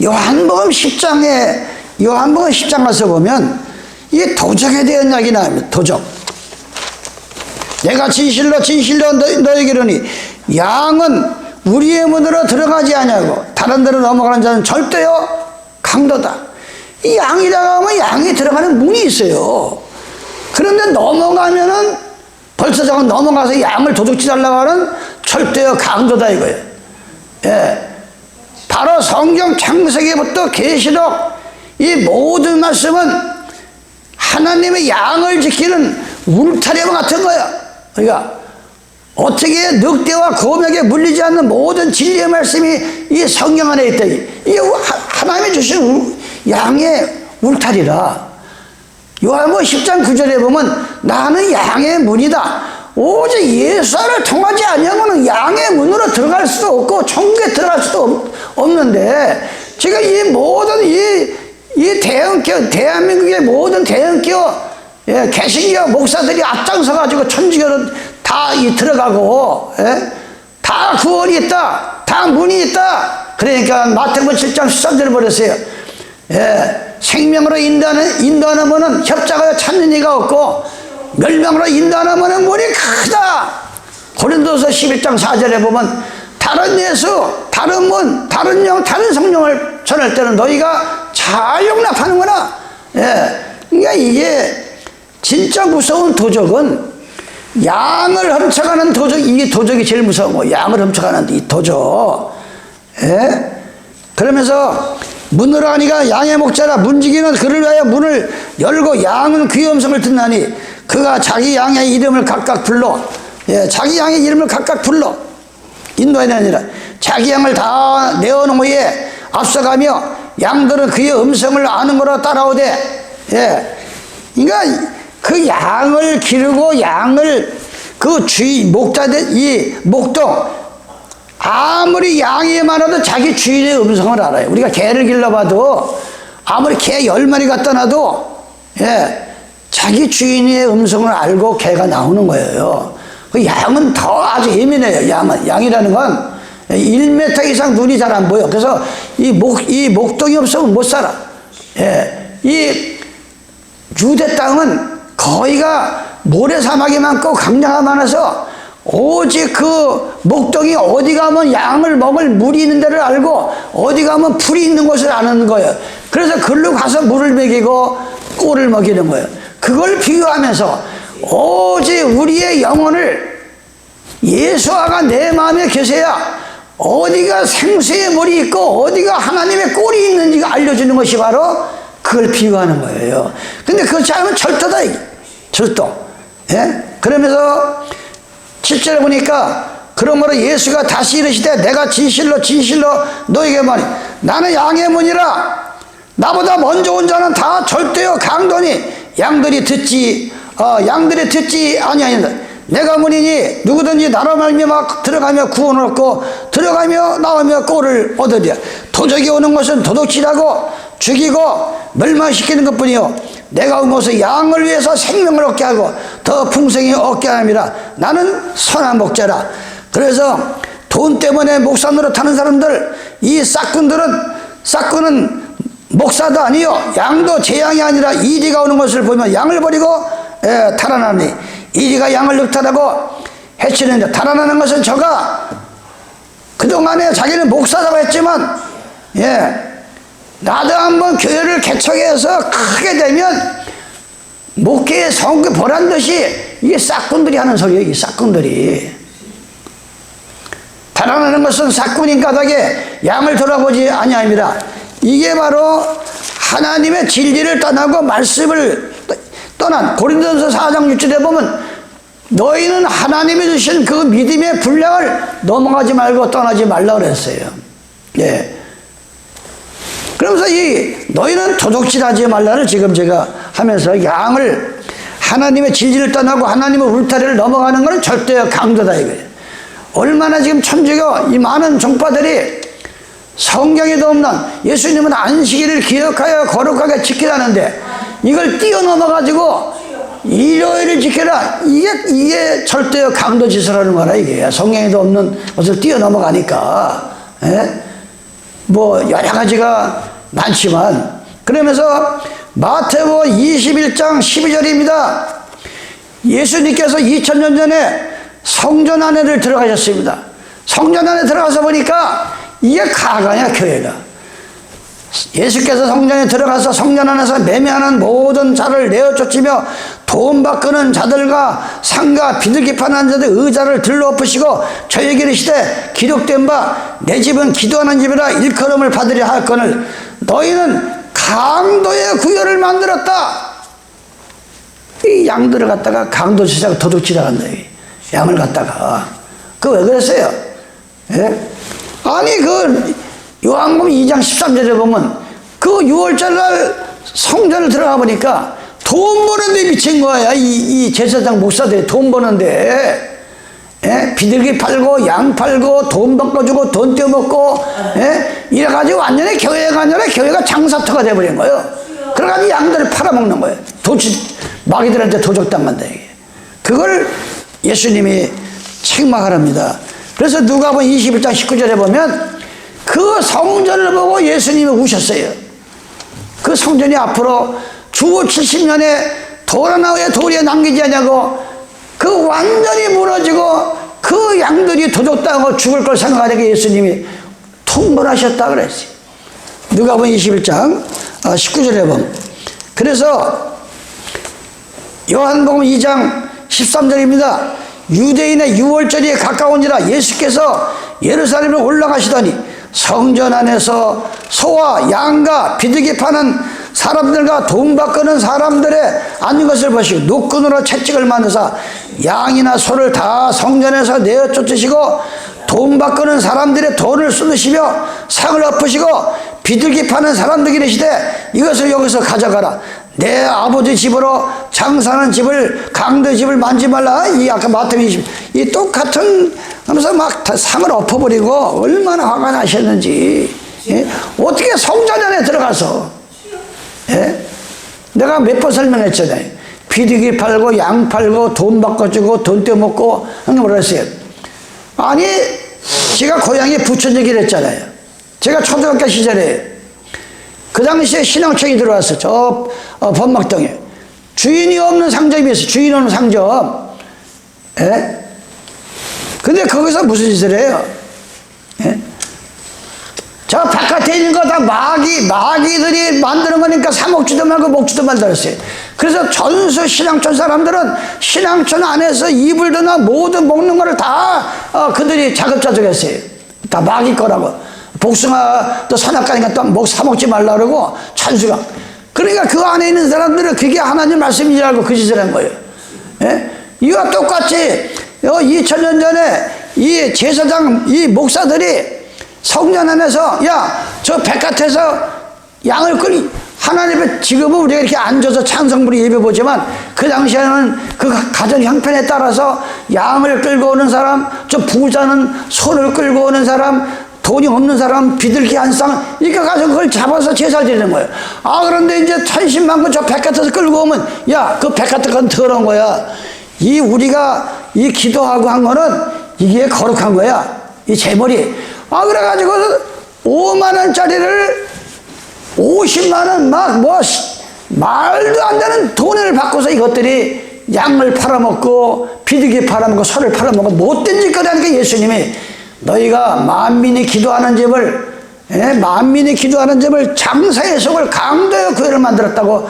요한복음 10장 가서 보면 이 도적에 대한 이야기 나옵니다. 도적. 내가 진실로 너에게 이르니 양은 우리의 문으로 들어가지 아니하고 다른 데로 넘어가는 자는 절대요 강도다. 이 양이라고 하면 양이 들어가는 문이 있어요. 그런데 넘어가면은 벌써 저거 넘어가서 양을 도둑질하려고 하는 절대요 강도다 이거예요. 바로 성경 창세기부터 계시록 이 모든 말씀은 하나님의 양을 지키는 울타리와 같은 거야. 그러니까 어떻게 늑대와 거미에게 물리지 않는 모든 진리의 말씀이 이 성경 안에 있다. 이게 하나님이 주신 양의 울타리라. 요한복음 10장 9절에 보면 나는 양의 문이다. 오직 예수 안을 통하지 아니하면 양의 문으로 들어갈 수도 없고 천국에 들어갈 수도 없는데 지금 이 모든 이 대한민국의 모든 대형교 개신교 목사들이 앞장서 가지고 천주교는 다 들어가고 다 구원이 있다, 다 문이 있다. 그러니까 마태복음 7장 13절을 버렸어요. 생명으로 인도하는 문은 협작하여 찾는 이가 없고 멸망으로 인도하는 문이 크다. 고린도서 11장 4절에 보면 다른 예수, 다른 문, 다른 영, 다른 성령을 전할 때는 너희가 잘 용납하는구나. 그러니까 이게 진짜 무서운 도적은 양을 훔쳐가는 도적, 이게 도적이 제일 무서운 거예요. 양을 훔쳐가는 이 도적. 예? 그러면서 문으로 하니까 양의 목자라 문지기는 그를 위하여 문을 열고 양은 그의 음성을 듣나니 그가 자기 양의 이름을 각각 불러, 예, 자기 양의 이름을 각각 불러 인도하는 아니라 자기 양을 다 내어놓은 후에 앞서가며 양들은 그의 음성을 아는 거로 따라오되, 예, 그러니까 그 양을 기르고 양을 그 주인 목자들 이 목동 아무리 양이 많아도 자기 주인의 음성을 알아요. 우리가 개를 길러봐도 아무리 개 10마리 갖다 놔도, 예, 자기 주인의 음성을 알고 개가 나오는 거예요. 그 양은 더 아주 예민해요. 양이라는 건 1m 이상 눈이 잘 안 보여. 그래서 이 목동이 없으면 못 살아. 예, 이 유대 땅은 거의가 모래사막이 많고 강야가 많아서 오직 그 목동이 어디 가면 양을 먹을 물이 있는 데를 알고 어디 가면 풀이 있는 곳을 아는 거예요. 그래서 그걸로 가서 물을 먹이고 꼴을 먹이는 거예요. 그걸 비유하면서 오직 우리의 영혼을 예수와가 내 마음에 계셔야 어디가 생수의 물이 있고 어디가 하나님의 꼴이 있는지가 알려주는 것이 바로 그걸 비유하는 거예요. 근데 그렇지 않으면 절도다, 이게. 절도. 예? 그러면서 7절에 보니까 그러므로 예수가 다시 이르시되 내가 진실로 너에게 말해 나는 양의 문이라 나보다 먼저 온 자는 다 절대요 강도니 양들이 듣지 아니하니라. 내가 문이니 누구든지 나로 말미암아 들어가며 구원을 얻고 들어가며 나오며 꼴을 얻으리라. 도적이 오는 것은 도둑질하고 죽이고 멸망시키는 것뿐이요 내가 온 것은 양을 위해서 생명을 얻게 하고 더 풍성히 얻게 함이라. 나는 선한 목자라. 그래서 돈 때문에 목사 노릇하는 사람들, 이 싹꾼은 목사도 아니요 양도 제 양이 아니라 이리가 오는 것을 보면 양을 버리고 달아나니 이리가 양을 늑탈하고 해치는데 달아나는 것은 저가 그동안에 자기는 목사라고 했지만, 예, 나도 한번 교회를 개척해서 크게 되면 목회의 성교 보란 듯이 이게 싹꾼들이 하는 소리예요. 이 싹꾼들이 달아나는 것은 싹꾼인 까닭에 양을 돌아보지 아니함이라. 이게 바로 하나님의 진리를 떠나고 말씀을 떠난 고린도전서 4장 6절에 보면 너희는 하나님이 주신 그 믿음의 분량을 넘어가지 말고 떠나지 말라 그랬어요. 예. 그러면서 너희는 도둑질하지 말라를 지금 제가 하면서 양을 하나님의 진리를 떠나고 하나님의 울타리를 넘어가는 것은 절대 강도다 이거예요. 얼마나 지금 천주교 이 많은 종파들이 성경에도 없는 예수님은 안식일을 기억하여 거룩하게 지키라는데 이걸 뛰어넘어가지고 일요일을 지켜라, 이게 절대 강도 짓을 하는 거라 이게. 성경에도 없는 것을 뛰어넘어가니까. 예? 뭐 여러 가지가 많지만 그러면서 마태복음 21장 12절입니다. 예수님께서 2000년 전에 성전 안에를 들어가셨습니다. 성전 안에 들어가서 보니까 이게 가가냐 교회가. 예수께서 성전에 들어가서 성전 안에서 매매하는 모든 자를 내어쫓으며 돈 바꾸는 자들과 상가 비둘기 파는 자들 의자를 들러 엎으시고 저에게 이르시되 기록된 바 내 집은 기도하는 집이라 일컬음을 받으려 하였거늘 너희는 강도의 구열을 만들었다. 이 양들을 갖다가 강도 짓하고 도둑질을 한다. 양을 갖다가 그 왜 그랬어요? 예? 아니 요한복음 2장 13절에 보면 그 6월절날 성전을 들어가 보니까 돈 버는데 미친 거야. 이 제사장 목사들이 돈 버는데, 예? 비둘기 팔고 양 팔고 돈 바꿔주고 돈 떼어먹고, 예? 이래가지고 완전히 교회가 아니라 교회가 장사터가 돼버린 거예요. 그래가지고 양들을 팔아먹는 거예요. 마귀들한테 도적당한다 이게. 그걸 예수님이 책망하랍니다. 그래서 누가복음 21장 19절에 보면 그 성전을 보고 예수님이 우셨어요. 그 성전이 앞으로 주후 70년에 돌 하나 왜 돌에 남기지 않냐고 그 완전히 무너지고 그 양들이 도둑당하고 죽을 걸 생각하니까 예수님이 통분하셨다 그랬어요. 누가복음 21장 19절에 보면 그래서 요한복음 2장 13절입니다. 유대인의 유월절이 가까운지라 예수께서 예루살렘에 올라가시더니 성전 안에서 소와 양과 비둘기 파는 사람들과 돈 바꾸는 사람들의 앉은 것을 보시고 노끈으로 채찍을 만드사 양이나 소를 다 성전에서 내어 쫓으시고 돈 바꾸는 사람들의 돈을 쏟으시며 상을 엎으시고 비둘기 파는 사람들이 이르시되 이것을 여기서 가져가라. 내 아버지 집으로 장사하는 집을 강도의 집을 만지 말라. 이 아까 마태복음 20, 이 똑같은 하면서 막 다 상을 엎어버리고 얼마나 화가 나셨는지. 예? 어떻게 성전 안에 들어가서, 예? 내가 몇 번 설명했잖아요. 비둘기 팔고 양 팔고 돈 바꿔주고 돈 떼먹고 하는 거 뭐라 했어요? 아니, 제가 고향에 부천역이라 했잖아요. 제가 초등학교 시절에 그 당시에 신앙청이 들어왔어. 저 범막동에 주인이 없는 상점이 있어. 주인 없는 상점. 예? 근데 거기서 무슨 짓을 해요? 예? 저 바깥에 있는 거 다 마귀들이 만드는 거니까 사 먹지도 말고 먹지도 말다 그랬어요. 그래서 전수 신앙촌 사람들은 신앙촌 안에서 이불도나 모든 먹는 거를 다 그들이 자급자족했어요. 다 마귀 거라고. 복숭아 또 선악과니까 또 사 먹지 말라 그러고 천수가. 그러니까 그 안에 있는 사람들은 그게 하나님 말씀인 줄 알고 그 짓을 한 거예요. 예? 이와 똑같이 2000년 전에 이 제사장 이 목사들이 성전 안에서 저 바깥에서 양을 끌 하나님의 지금은 우리가 이렇게 앉아서 찬성부리 예배 보지만 그 당시에는 그 가정 형편에 따라서 양을 끌고 오는 사람, 저 부자는 소를 끌고 오는 사람, 돈이 없는 사람 비둘기 한 쌍 이렇게 가서 그걸 잡아서 제사 드리는 거예요. 그런데 이제 천신만고 저 바깥에서 끌고 오면 그 바깥에 건 더러운 거야. 이 우리가 이 기도하고 한 거는 이게 거룩한 거야. 이 제물이. 그래가지고 5만 원짜리를 50만 원 말도 안 되는 돈을 받고서 이것들이 양을 팔아먹고 비둘기 팔아먹고 소를 팔아먹고 못된 짓거리 하니까 예수님이 너희가 만민이 기도하는 집을 장사의 속을 강도의 교회를 만들었다고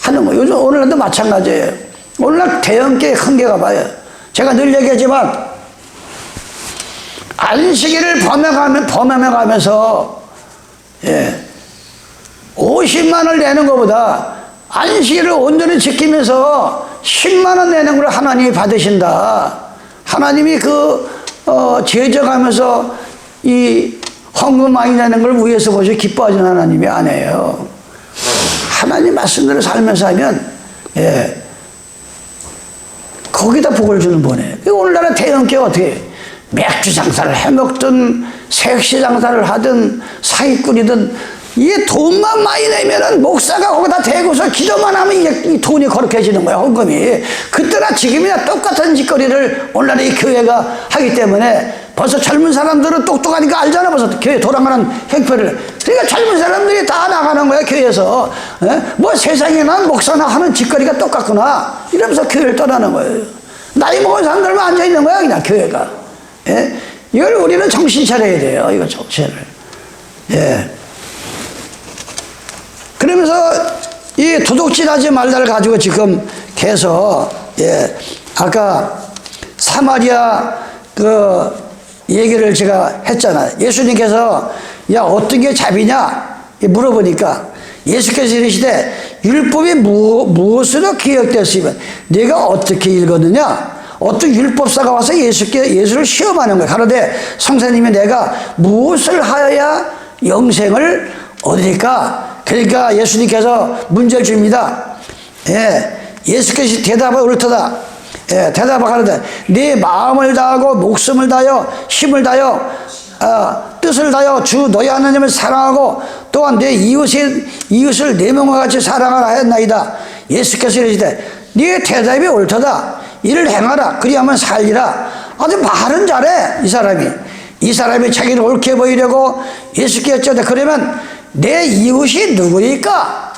하는 거예요. 요즘 오늘날도 마찬가지예요. 오늘날 대형교회 큰 교회가 봐요. 제가 늘 얘기하지만 안식일을 범행해가면서 50만 원을 내는 것보다 안식일을 온전히 지키면서 10만 원 내는 걸 하나님이 받으신다. 하나님이 제적하면서 이 헌금 많이 내는 걸 위에서 보시고 기뻐하시는 하나님이 아니에요. 하나님 말씀대로 살면서 하면 거기다 복을 주는 분이에요. 오늘날은 대형교회 어떻게 해요? 맥주 장사를 해먹든 색시 장사를 하든 사기꾼이든 이게 돈만 많이 내면은 목사가 거기다 대고서 기도만 하면 이 돈이 거룩해지는 거야, 헌금이. 그때나 지금이나 똑같은 짓거리를 오늘날 이 교회가 하기 때문에 벌써 젊은 사람들은 똑똑하니까 알잖아. 벌써 교회 돌아가는 형편을. 그러니까 젊은 사람들이 다 나가는 거야, 교회에서. 세상에나 목사나 하는 짓거리가 똑같구나 이러면서 교회를 떠나는 거예요. 나이 먹은 사람들만 앉아있는 거야, 그냥 교회가. 이걸 우리는 정신 차려야 돼요. 이거 정신을. 그러면서 이 도둑질하지 말라를 가지고 지금 계속 아까 사마리아 얘기를 제가 했잖아요. 예수님께서 어떤 게 잡이냐 물어보니까 예수께서 이르시되 율법이 무엇으로 기억되었으면 네가 어떻게 읽었느냐? 어떤 율법사가 와서 예수를 시험하는 거예요. 가로되 성사님이 내가 무엇을 하여야 영생을 얻으리까? 그러니까 예수님께서 문제를 줍니다. 예수께서 대답하여 옳도다. 대답하여 가로되 네 마음을 다하고 목숨을 다하여 힘을 다하여 뜻을 다하여 주 너희 하나님을 사랑하고 또한 내 이웃을 내 몸과 같이 사랑하라 하였나이다. 예수께서 이르시되 네 대답이 옳도다. 이를 행하라. 그리하면 살리라. 아주 말은 잘해. 이 사람이 자기를 옳게 보이려고 예수께 여쭤다. 그러면 내 이웃이 누구일까?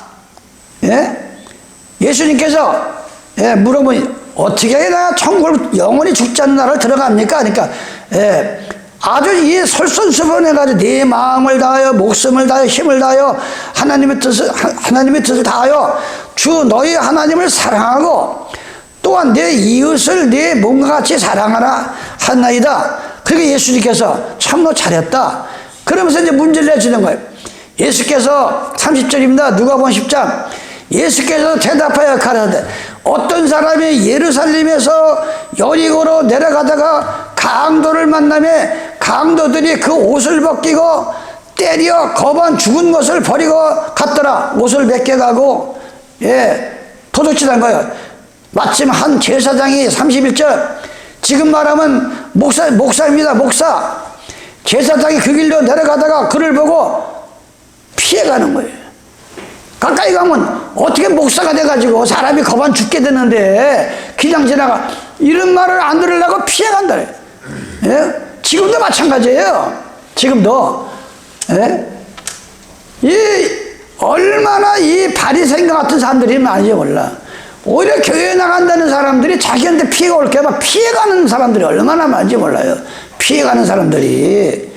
예수님께서 물어보니 어떻게 해야 천국을 영원히 죽지 않는 나라를 들어갑니까? 그러니까 아주 이 솔선수범해가지고 네 마음을 다하여 목숨을 다하여 힘을 다하여 하나님의 뜻을 다하여 주 너희 하나님을 사랑하고 또한 내 이웃을 내 몸과 같이 사랑하라 하나이다. 그러니까 예수님께서 참으로 잘했다. 그러면서 이제 문제를 내주는 거예요. 예수께서 30절입니다. 누가복음 10장. 예수께서 대답하여 가라사대 어떤 사람이 예루살렘에서 여리고로 내려가다가 강도를 만나매 강도들이 그 옷을 벗기고 때려 거반 죽은 것을 버리고 갔더라. 옷을 벗겨가고 도둑질한 거예요. 마침 한 제사장이 31절 지금 말하면 목사입니다. 목사. 제사장이 그 길로 내려가다가 그를 보고 피해가는 거예요. 가까이 가면 어떻게 목사가 돼가지고 사람이 거반 죽게 되는데 그냥 지나가. 이런 말을 안 들으려고 피해간다. 지금도 마찬가지예요. 지금도. 얼마나 이 바리새인과 같은 사람들이 많은지 몰라. 오히려 교회에 나간다는 사람들이 자기한테 피해가 올까봐 피해가는 사람들이 얼마나 많은지 몰라요. 피해가는 사람들이.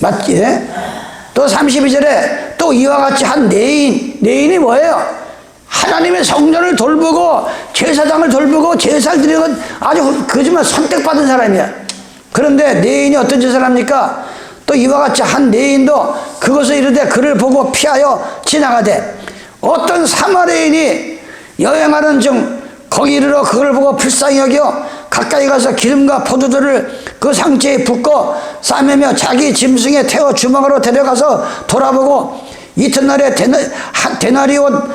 맞지? 또 32절에 또 이와 같이 한 내인이 뭐예요? 하나님의 성전을 돌보고 제사장을 돌보고 제사를 드리고 아주 거짓말 선택받은 사람이야. 그런데 내인이 어떤 짓을 합니까? 또 이와 같이 한 내인도 그것을 이르되 그를 보고 피하여 지나가되 어떤 사마리아인이 여행하는 중 거기 이르러 그걸 보고 불쌍히 여겨 가까이 가서 기름과 포도주를 그 상체에 붓고 싸매며 자기 짐승에 태워 주먹으로 데려가서 돌아보고 이튿날에 데나리온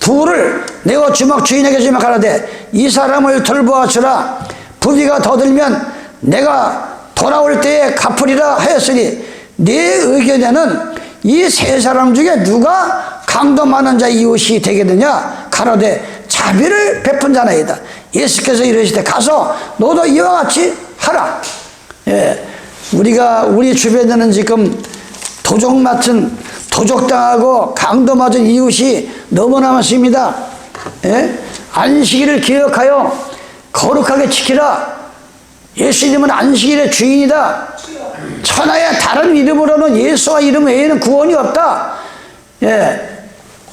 둘을 내어 주먹 주인에게 주며 가라되 이 사람을 돌보아 주라. 부비가 더 들면 내가 돌아올 때에 갚으리라 하였으니 네 의견에는 이 세 사람 중에 누가 강도 많은 자의 이웃이 되겠느냐? 가로되 자비를 베푼 자나이다. 예수께서 이르시되 가서 너도 이와 같이 하라. 우리 주변에는 지금 도적당하고 강도 맞은 이웃이 너무나 많습니다. 안식일을 기억하여 거룩하게 지키라. 예수님은 안식일의 주인이다. 천하의 다른 이름으로는 예수와 이름 외에는 구원이 없다.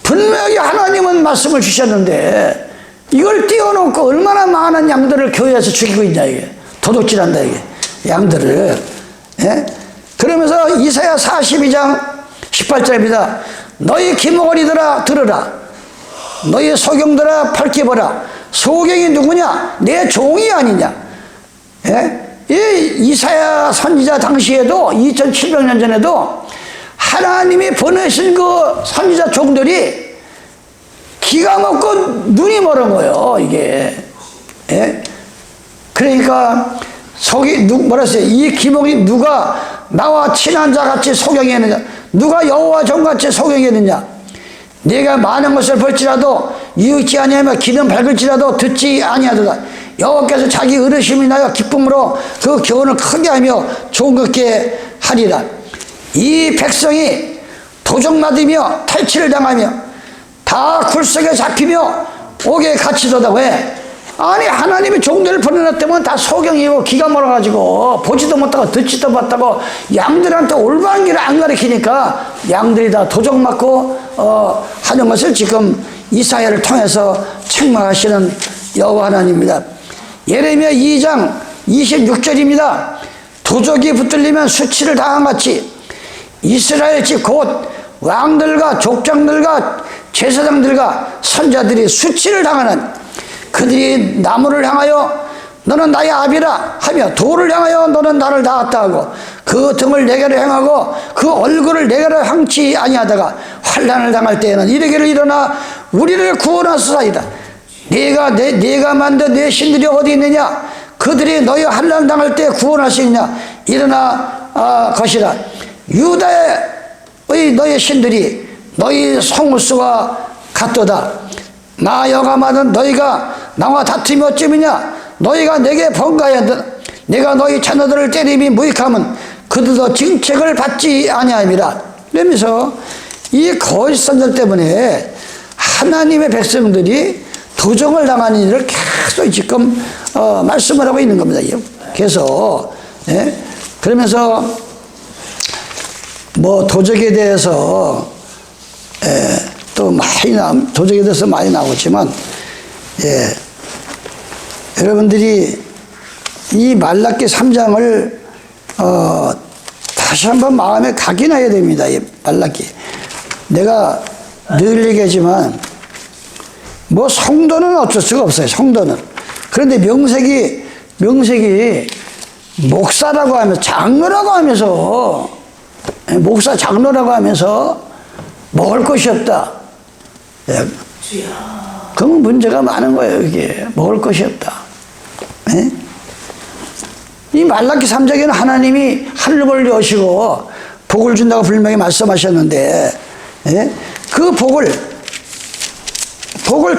분명히 하나님은 말씀을 주셨는데 이걸 띄워놓고 얼마나 많은 양들을 교회에서 죽이고 있냐 이게. 도둑질한다 이게. 양들을. 그러면서 이사야 42장 18절입니다. 너희 기목원이들아 들으라. 너희 소경들아 밝히 보라. 소경이 누구냐? 내 종이 아니냐? 이 이사야 선지자 당시에도 2700년 전에도 하나님이 보내신 그 선지자 종들이 기가 막고 눈이 멀은 거예요 이게. 그러니까 뭐라 했어요? 이 기목이 누가 나와 친한 자 같이 소경했느냐? 누가 여호와 종같이 소경했느냐? 내가 많은 것을 볼지라도 이웃지 아니하며 귀는 밝을지라도 듣지 아니하도다. 여호와께서 자기 의르심이 나여 기쁨으로 그 교훈을 크게 하며 종긋게 하리라. 이 백성이 도적맞으며 탈취를 당하며 다 굴속에 잡히며 옥에 갇히도다. 왜? 아니 하나님이 종들을 보내놨다면 다 소경이고 기가 멀어가지고 보지도 못하고 듣지도 못하고 양들한테 올바른 길을 안 가르치니까 양들이 다 도적맞고 하는 것을 지금 이사야를 통해서 책망하시는 여호와 하나님입니다. 예레미야 2장 26절입니다. 도적이 붙들리면 수치를 당한 같이 이스라엘 집 곧 왕들과 족장들과 제사장들과 선자들이 수치를 당하는 그들이 나무를 향하여 너는 나의 아비라 하며 돌을 향하여 너는 나를 닿았다 하고 그 등을 내게로 향하고 그 얼굴을 내게로 향치 아니하다가 환난을 당할 때에는 이르기를 일어나 우리를 구원하소서이다. 네가 만든 내 신들이 어디 있느냐? 그들이 너희 환난을 당할 때 구원할 수 있느냐? 일어나 것이라. 유다의 너희 신들이 너희 송수와 같도다. 나 여호와는 너희가 나와 다툼이 어찌미냐? 너희가 내게 번가하여 내가 너희 자녀들을 때림이 무익함은 그들도 징책을 받지 아니함이라. 그러면서 이 거짓 선전 때문에 하나님의 백성들이 도적을 당하는 일을 계속 지금 말씀을 하고 있는 겁니다. 계속. 그러면서 뭐 도적에 대해서 또 많이 도적에 대해서 많이 나오지만 여러분들이 이 말라기 3장을 다시 한번 마음에 각인해야 됩니다. 이 말라기. 내가 늘 얘기하지만 뭐 성도는 어쩔 수가 없어요. 성도는. 그런데 명색이 목사라고 하면서 장로라고 하면서 목사 장로라고 하면서 먹을 것이 없다. 그러면 문제가 많은 거예요. 이게 먹을 것이 없다. 네? 이 말라기 3장에는 하나님이 하늘을 여시고 복을 준다고 분명히 말씀하셨는데, 예? 그 복을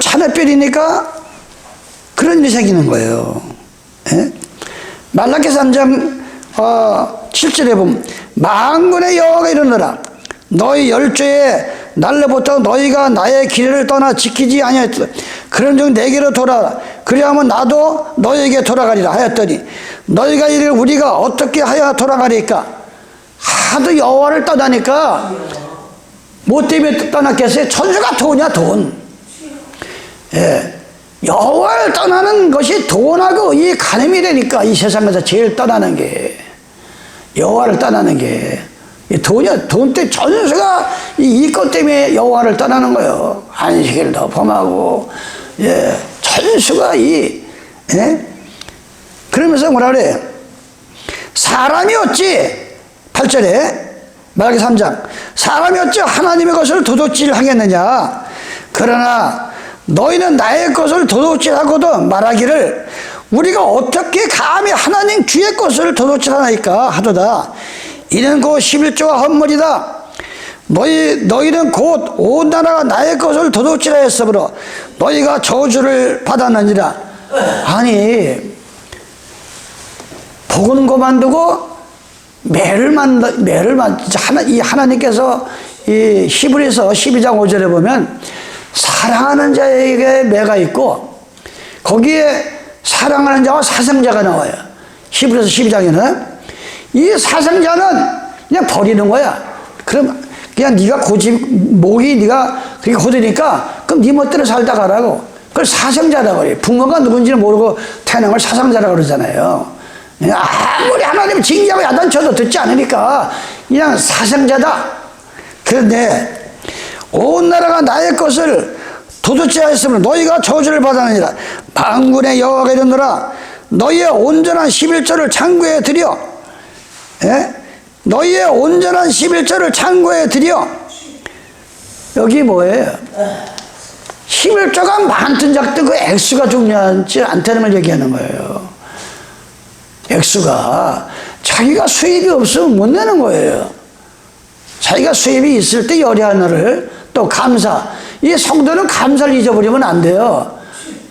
찬에 빼리니까 그런 일이 생기는 거예요. 예? 말라기 3장 7절에 보면 만군의 여호와가 이르노라 너희 열조의 날로부터 너희가 나의 길을 떠나 지키지 아니하였다. 그런즉 내게로 돌아라. 그리하면 나도 너희에게 돌아가리라 하였더니 너희가 이르기를 우리가 어떻게 하여 돌아가리까? 하도 여호와를 떠나니까 뭐 때문에 떠났겠어요? 천수가 돈이야, 돈. 예. 여호와를 떠나는 것이 돈하고 이 간음이 되니까 이 세상에서 제일 떠나는 게 여호와를 떠나는 게 돈이야. 돈 때문에 전수가 이것 때문에 여호와를 떠나는 거예요. 안식일을 더 범하고, 예, 전수가 예? 그러면서 뭐라 그래? 사람이 어찌 8절에 말라기 3장 사람이 어찌 하나님의 것을 도둑질 하겠느냐? 그러나 너희는 나의 것을 도둑질하고도 말하기를 우리가 어떻게 감히 하나님 주의 것을 도둑질하나이까 하도다. 이는 곧 11조와 헛물이다. 너희는 곧 온 나라가 나의 것을 도둑질하였으므로 너희가 저주를 받았느니라. 아니 복은 그만두고 이 하나님께서 이 히브리서 12장 5절에 보면 사랑하는 자에게 매가 있고 거기에 사랑하는 자와 사상자가 나와요. 히브리서 12장에는 이 사상자는 그냥 버리는 거야. 그럼 그냥 네가 목이 네가 그렇게 고되니까 그럼 네 멋대로 살다 가라고. 그걸 사상자라고 그래요. 부모가 누군지는 모르고 태어난 걸 사상자라고 그러잖아요. 아무리 하나님 징계하고 야단쳐도 듣지 않으니까 그냥 사상자다. 그런데 온 나라가 나의 것을 도둑질하였으므로 너희가 저주를 받았느니라. 만군의 여호와가 이르노라 너희의 온전한 11조를 창고에 들여, 예? 너희의 온전한 11조를 창고에 들여. 여기 뭐예요? 11조가 많든 작든 그 액수가 중요하지 않다는 걸 얘기하는 거예요. 액수가 자기가 수입이 없으면 못 내는 거예요. 자기가 수입이 있을 때 열의 하나를 또 감사. 이 성도는 감사를 잊어버리면 안 돼요.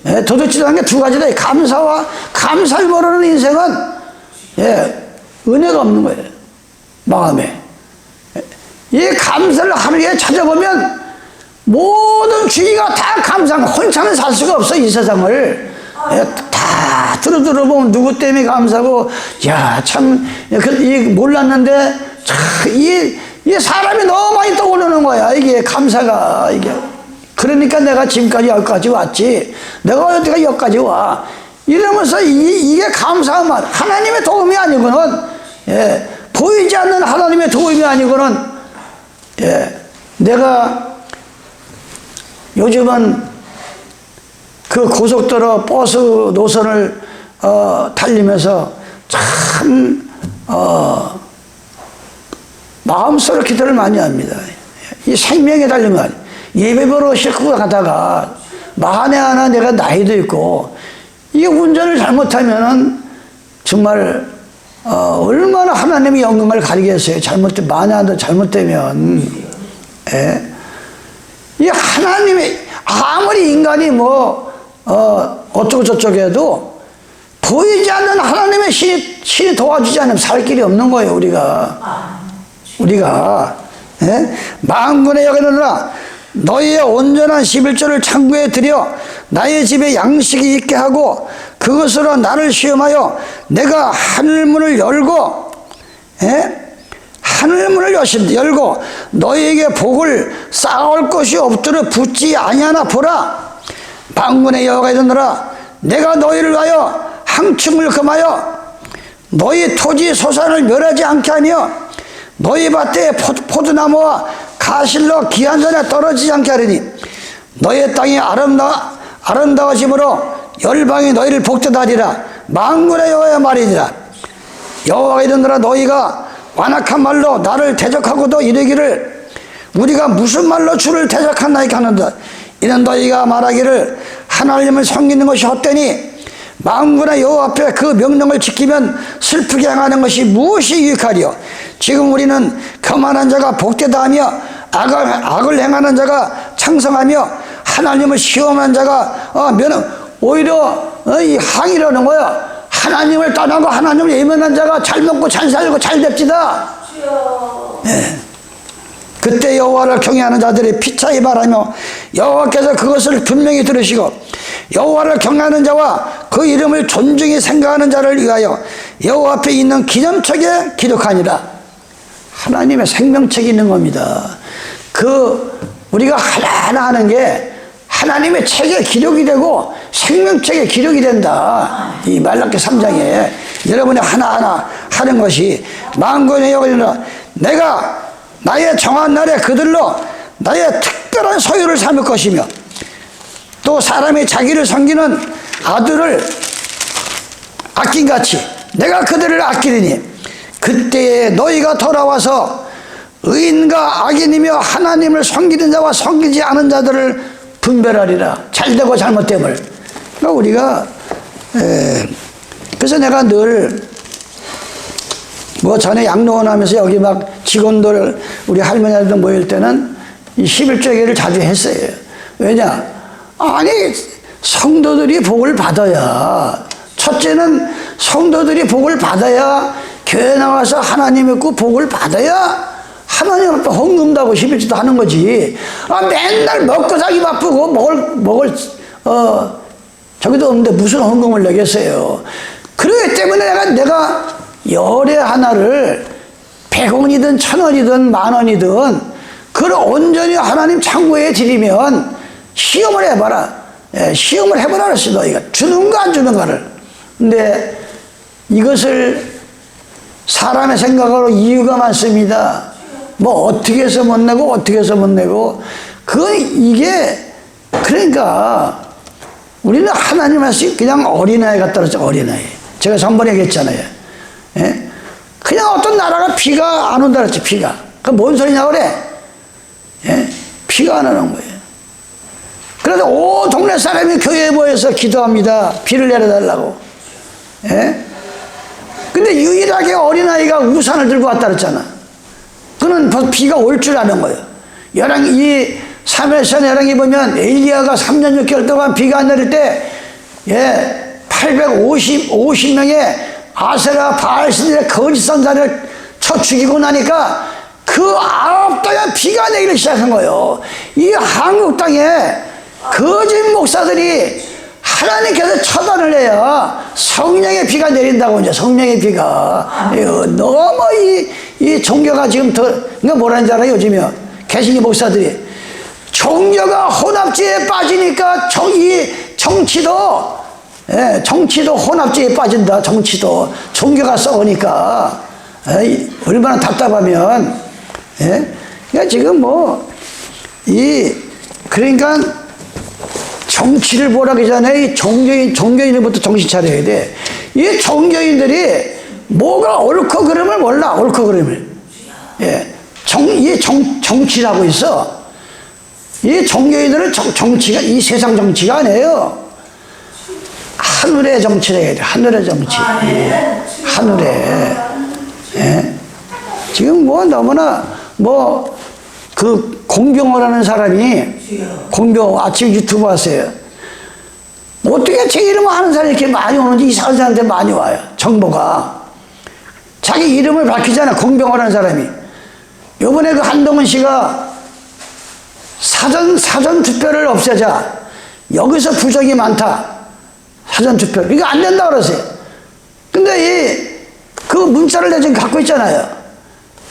예, 도둑질하는 게 두 가지다. 감사와 감사를 모르는 인생은 은혜가 없는 거예요. 마음에. 이 감사를 하루에 찾아보면 모든 주의가 다 감사한 거. 혼자는 살 수가 없어 이 세상을. 다 들어보면 누구 때문에 감사하고 야 참 몰랐는데 참 이 사람이 너무 많이 떠오르는 거야. 이게 감사가 이게. 그러니까 내가 지금까지 여기까지 왔지. 내가 어디가 여기까지 와. 이러면서 이게 감사한 말. 하나님의 도움이 아니고는 보이지 않는 하나님의 도움이 아니고는 내가 요즘은 그 고속도로 버스 노선을 달리면서 참 마음속으로 기도를 많이 합니다. 이 생명에 달리면 예배보러 싣고 가다가 만에 하나 내가 나이도 있고 이 운전을 잘못하면은 정말 얼마나 하나님의 영광을 가리겠어요. 만에 하나 잘못되면. 이 하나님의 아무리 인간이 어쩌고 저쩌고 해도 보이지 않는 하나님의 신이 도와주지 않으면 살 길이 없는 거예요. 우리가 만군의 여호와가 이르노라 너희의 온전한 11조를 창고에 들여 나의 집에 양식이 있게 하고 그것으로 나를 시험하여 내가 하늘문을 열고 하늘문을 열고 너희에게 복을 쌓아올 것이 없도록 붙지 아니하나 보라. 만군의 여호와가 이르노라 내가 너희를 위하여 황충을 금하여 너희 토지 소산을 멸하지 않게 하며 너희 밭에 포도나무와 가실로 기한 전에 떨어지지 않게 하리니 너희 땅이 아름다워짐으로 열방이 너희를 복되다리라. 만군의 여호와의 말이니라. 여호와가 이르노라 너희가 완악한 말로 나를 대적하고도 이르기를 우리가 무슨 말로 주를 대적하나이까 하는다. 이는 너희가 말하기를 하나님을 섬기는 것이 헛되니 만군의 여호와 앞에 그 명령을 지키면 슬프게 행하는 것이 무엇이 유익하리요. 지금 우리는 거만한 자가 복되다 하며 악을 행하는 자가 창성하며 하나님을 시험하는 자가 오히려 이 항이라는 거야. 하나님을 떠나고 하나님을 예면한 자가 잘 먹고 잘 살고 잘 됩시다. 네. 그때 여호와를 경외하는 자들이 피차이 말하며 여호와께서 그것을 분명히 들으시고 여호와를 경외하는 자와 그 이름을 존중히 생각하는 자를 위하여 여호와 앞에 있는 기념책에 기록하니라. 하나님의 생명책이 있는 겁니다. 우리가 하나하나 하는 게 하나님의 책에 기록이 되고 생명책에 기록이 된다. 이 말라기 3장에 여러분이 하나하나 하는 것이 만군의 여호와이라. 내가 나의 정한 날에 그들로 나의 특별한 소유를 삼을 것이며 또 사람이 자기를 섬기는 아들을 아낀같이 내가 그들을 아끼리니 그때에 너희가 돌아와서 의인과 악인이며 하나님을 섬기는 자와 섬기지 않은 자들을 분별하리라. 잘되고 잘못됨을. 그러니까 우리가 그래서 내가 늘 전에 양로원 하면서 여기 막 직원들 우리 할머니들 모일 때는 이 11조기를 자주 했어요. 왜냐? 아니 성도들이 복을 받아야, 첫째는 성도들이 복을 받아야 교회 나와서 하나님 믿고 복을 받아야 하나님 앞에 헌금도 하고 11조도 하는 거지. 맨날 먹고 살기 바쁘고 저기도 없는데 무슨 헌금을 내겠어요. 그렇기 때문에 내가 열에 하나를 100원이든 1000원이든 10,000원이든 그걸 온전히 하나님 창고에 드리면 시험을 해봐라. 시험을 해보라 그랬어. 너희가 주는가 안 주는가를. 근데 이것을 사람의 생각으로 이유가 많습니다. 어떻게 해서 못 내고 어떻게 해서 못 내고 그러니까 우리는 하나님 말씀 그냥 어린아이 같다 그랬죠. 어린아이. 제가 전번에 얘기했잖아요. 예? 그냥 어떤 나라가 비가 안 온다 그랬지. 비가. 그 뭔 소리냐 그래. 예? 비가 안 오는 거예요. 그래서 온 동네 사람이 교회에 모여서 기도합니다. 비를 내려달라고. 예? 근데 유일하게 어린아이가 우산을 들고 왔다 그랬잖아. 그는 비가 올 줄 아는 거예요. 사무엘상 열왕기 보면 엘리야가 3년 6개월 동안 비가 안 내릴 때 850명의 아세라 바알 신들의 거짓 선자를 쳐 죽이고 나니까 그 9달에 비가 내리기 시작한 거예요. 이 한국 땅에 거짓 목사들이 하나님께서 처단을 해야 성령의 비가 내린다고. 이제 성령의 비가 너무 이 종교가 지금 그러니까 뭐라는지 알아요? 요즘에 개신교 목사들이 종교가 혼합주의에 빠지니까 정치도 혼합주의에 빠진다. 정치도 종교가 썩으니까 얼마나 답답하면. 그러니까 지금 그러니까 정치를 보라기 전에 이 종교인들부터 정신 차려야 돼. 이 종교인들이 뭐가 옳고 그름을 몰라. 옳고 그름을. 정치라고 있어. 이 종교인들은 정치가 이 세상 정치가 아니에요. 하늘의 정치를 해야 돼. 하늘의 정치. 하늘에. 지금 너무나 공병호라는 사람이 공병호 아침 유튜브 하세요. 어떻게 제 이름을 아는 사람이 이렇게 많이 오는지 이상한 사람한테 많이 와요. 정보가. 자기 이름을 밝히잖아. 공병호라는 사람이. 요번에 그 한동훈 씨가 사전 투표를 없애자. 여기서 부정이 많다. 사전 투표. 이거 안 된다 그러세요. 근데 그 문자를 내가 지금 갖고 있잖아요.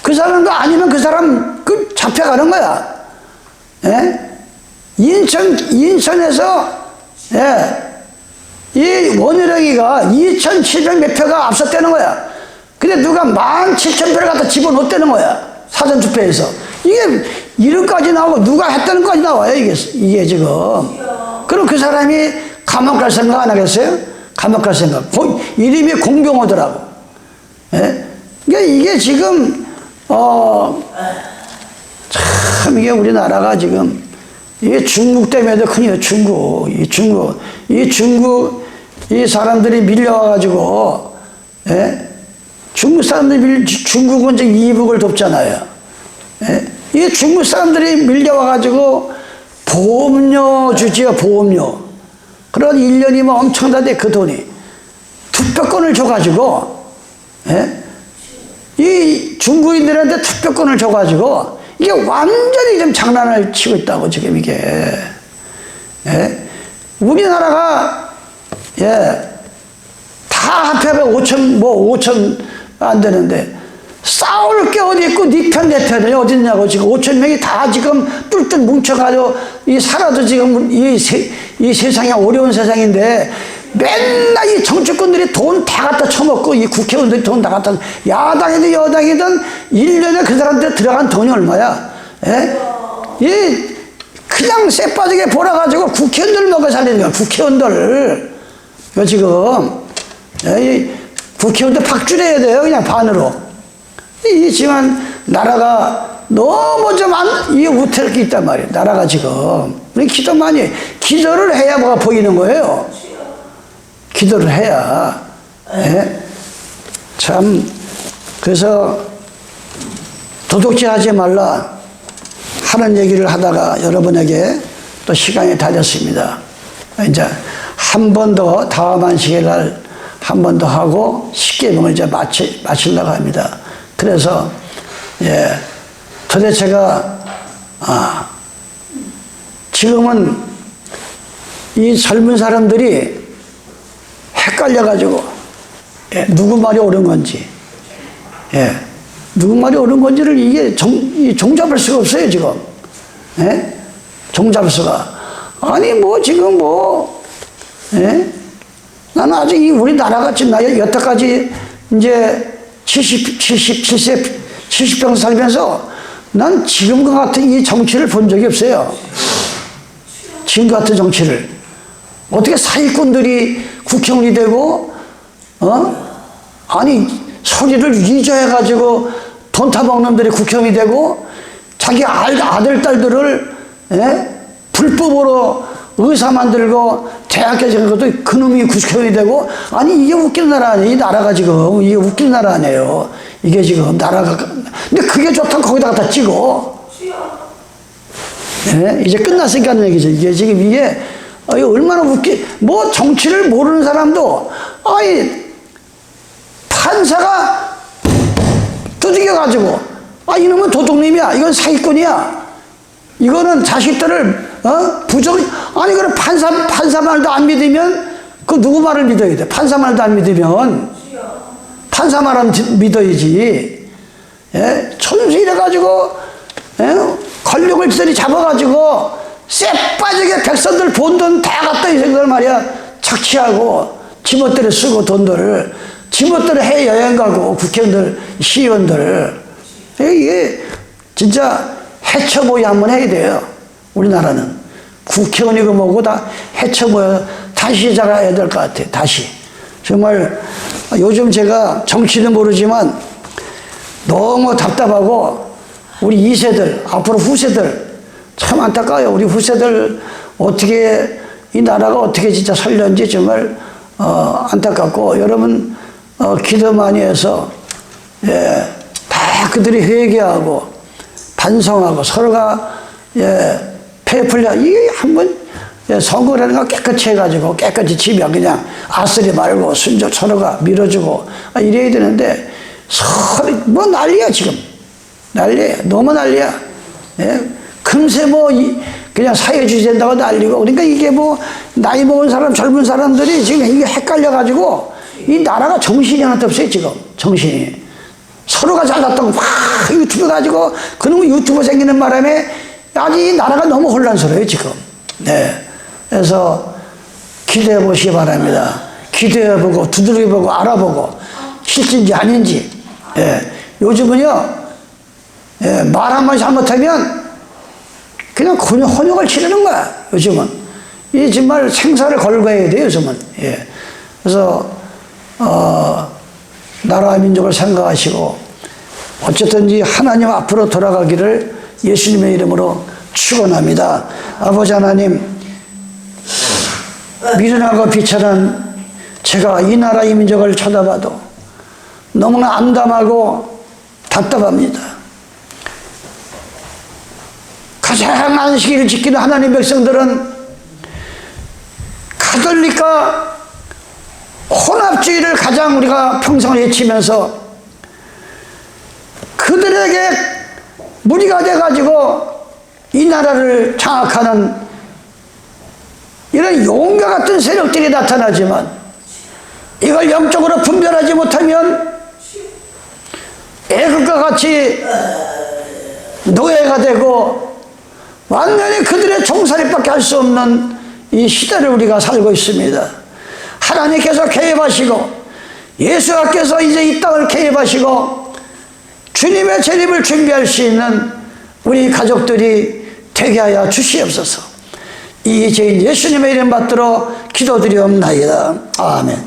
그 사람도 아니면 그 사람 잡혀가는 거야. 인천에서 이 원희룡이가 2,700 몇 표가 앞섰다는 거야. 근데 누가 17,000표를 갖다 집어넣었다는 거야. 사전투표에서. 이게 이름까지 나오고 누가 했다는 것까지 나와요. 이게 지금. 그럼 그 사람이 감옥 갈 생각 안 하겠어요? 감옥 갈 생각. 이름이 공경호더라고. 예? 그러니까 이게 지금, 참 이게 우리나라가 지금, 이게 중국 때문에도 큰일이에요. 중국, 이 사람들이 밀려와가지고, 예? 중국은 이제 이북을 돕잖아요. 예? 이 중국 사람들이 밀려와가지고 보험료 주지요, 보험료. 그런 1년이면 엄청나대, 그 돈이. 투표권을 줘가지고, 예? 이 중국인들한테 투표권을 줘가지고, 이게 완전히 좀 장난을 치고 있다고, 지금 이게. 예? 우리나라가, 예, 다 합해면 5천 안 되는데, 싸울 게 어디 있고, 네 편, 내 편이 어디 있냐고, 지금 5,000명이 다 지금 뚫뚫 뭉쳐가지고, 살아도 지금 이 세상이 어려운 세상인데, 맨날 이 정치권들이 돈 다 갖다 처먹고, 이 국회의원들이 돈 다 갖다, 야당이든 여당이든 1년에 그 사람한테 들어간 돈이 얼마야? 예? 그냥 쇠 빠지게 벌어가지고 국회의원들 먹여 살리는 거야, 국회의원들. 이거 지금, 이 국회의원들 박줄해야 돼요, 그냥 반으로. 지만 나라가 너무 이 우태롭게 있단 말이에요, 나라가 지금. 우리 기도 많이 해. 기도를 해야 뭐가 보이는 거예요. 기도를 해야. 예? 참, 그래서 도둑질 하지 말라 하는 얘기를 하다가 여러분에게 또 시간이 다 됐습니다. 이제 한 번 더 다음 안식일 날 한 번 더 하고 십계명을 이제 마치려고 합니다. 그래서 예, 도대체가 지금은 이 젊은 사람들이 헷갈려가지고, 예, 누구 말이 옳은 건지, 예, 누구 말이 옳은 건지를 이게 종잡을 수가 없어요, 지금. 예? 종잡을 수가. 아니, 지금 예? 나는 아직 우리나라가 지금 여태까지 이제 70평 살면서 난 지금과 같은 이 정치를 본 적이 없어요. 지금 같은 정치를. 어떻게 사기꾼들이 국회의원이 되고, 아니, 소리를 위조해가지고 돈 타먹는 놈들이 국회의원이 되고, 자기 아들, 딸들을, 예? 불법으로 의사 만들고 대학교 가는 것도 그놈이 국회의원이 되고, 아니, 이게 웃기는 나라 아니에요. 이 나라가 지금, 이게 웃기는 나라 아니에요. 이게 지금 나라가. 근데 그게 좋다고 거기다가 다 찍어. 예? 이제 끝났으니까 얘기죠. 이게 지금 이게 얼마나 정치를 모르는 사람도, 판사가 두들겨가지고, 이놈은 도둑님이야. 이건 사기꾼이야. 이거는 자식들을, 그럼 판사 말도 안 믿으면, 그 누구 말을 믿어야 돼? 판사 말도 안 믿으면, 판사 말은 믿어야지. 예? 천수 이래가지고, 예? 권력을 비서리 잡아가지고, 쎄 빠지게 백성들 본 돈 다 갖다 이 생각을 말이야. 착취하고, 지멋대로 쓰고 돈들을, 지멋대로 해외 여행 가고, 국회의원들, 시의원들. 이게 진짜 해쳐모의 한번 해야 돼요. 우리나라는. 국회의원이고 뭐고 다 해쳐모여 다시 시작해야 될 것 같아요. 다시. 정말 요즘 제가 정치는 모르지만 너무 답답하고 우리 2세들, 앞으로 후세들 참 안타까워요. 우리 후세들 어떻게 이 나라가 어떻게 진짜 살렸는지 정말 안타깝고, 여러분 기도 많이 해서 예, 다 그들이 회개하고 반성하고 서로가 예, 폐풀려 이게 한번 예, 선거라는 거 깨끗이 해가지고 깨끗이 지면 그냥 아쓰리 말고 순조 서로가 밀어주고 이래야 되는데 서로 난리야 지금. 난리야. 너무 난리야. 예? 금세 그냥 사회주의 된다고 난리고. 그러니까 이게 나이 먹은 사람, 젊은 사람들이 지금 이게 헷갈려가지고 이 나라가 정신이 하나도 없어요, 지금. 정신이. 서로가 잘났다고 막 유튜브 가지고 그놈 유튜브 생기는 바람에 아주 이 나라가 너무 혼란스러워요, 지금. 네. 그래서 기도해 보시기 바랍니다. 기도해 보고 두드려 보고 알아보고 실진지 아닌지. 예. 요즘은요, 예, 말 한번 잘못하면 그냥 혼역을 치르는 거야. 요즘은 이 정말 생사를 걸고 해야 돼요. 요즘은. 예. 그래서 나라와 민족을 생각하시고 어쨌든지 하나님 앞으로 돌아가기를 예수님의 이름으로 축원합니다. 아버지 하나님, 미련하고 비천한 제가 이 나라 이 민족을 쳐다봐도 너무나 암담하고 답답합니다. 가장 안식일을 지키는 하나님 백성들은 가톨릭과 혼합주의를 가장 우리가 평생 외치면서 그들에게 무리가 돼가지고 이 나라를 장악하는 이런 용과 같은 세력들이 나타나지만 이걸 영적으로 분별하지 못하면 애국과 같이 노예가 되고 완전히 그들의 종살이밖에 할 수 없는 이 시대를 우리가 살고 있습니다. 하나님께서 개입하시고 예수께서 이제 이 땅을 개입하시고 주님의 재림을 준비할 수 있는 우리 가족들이 되게 하여 주시옵소서. 이 죄인 예수님의 이름 받들어 기도드리옵나이다. 아멘.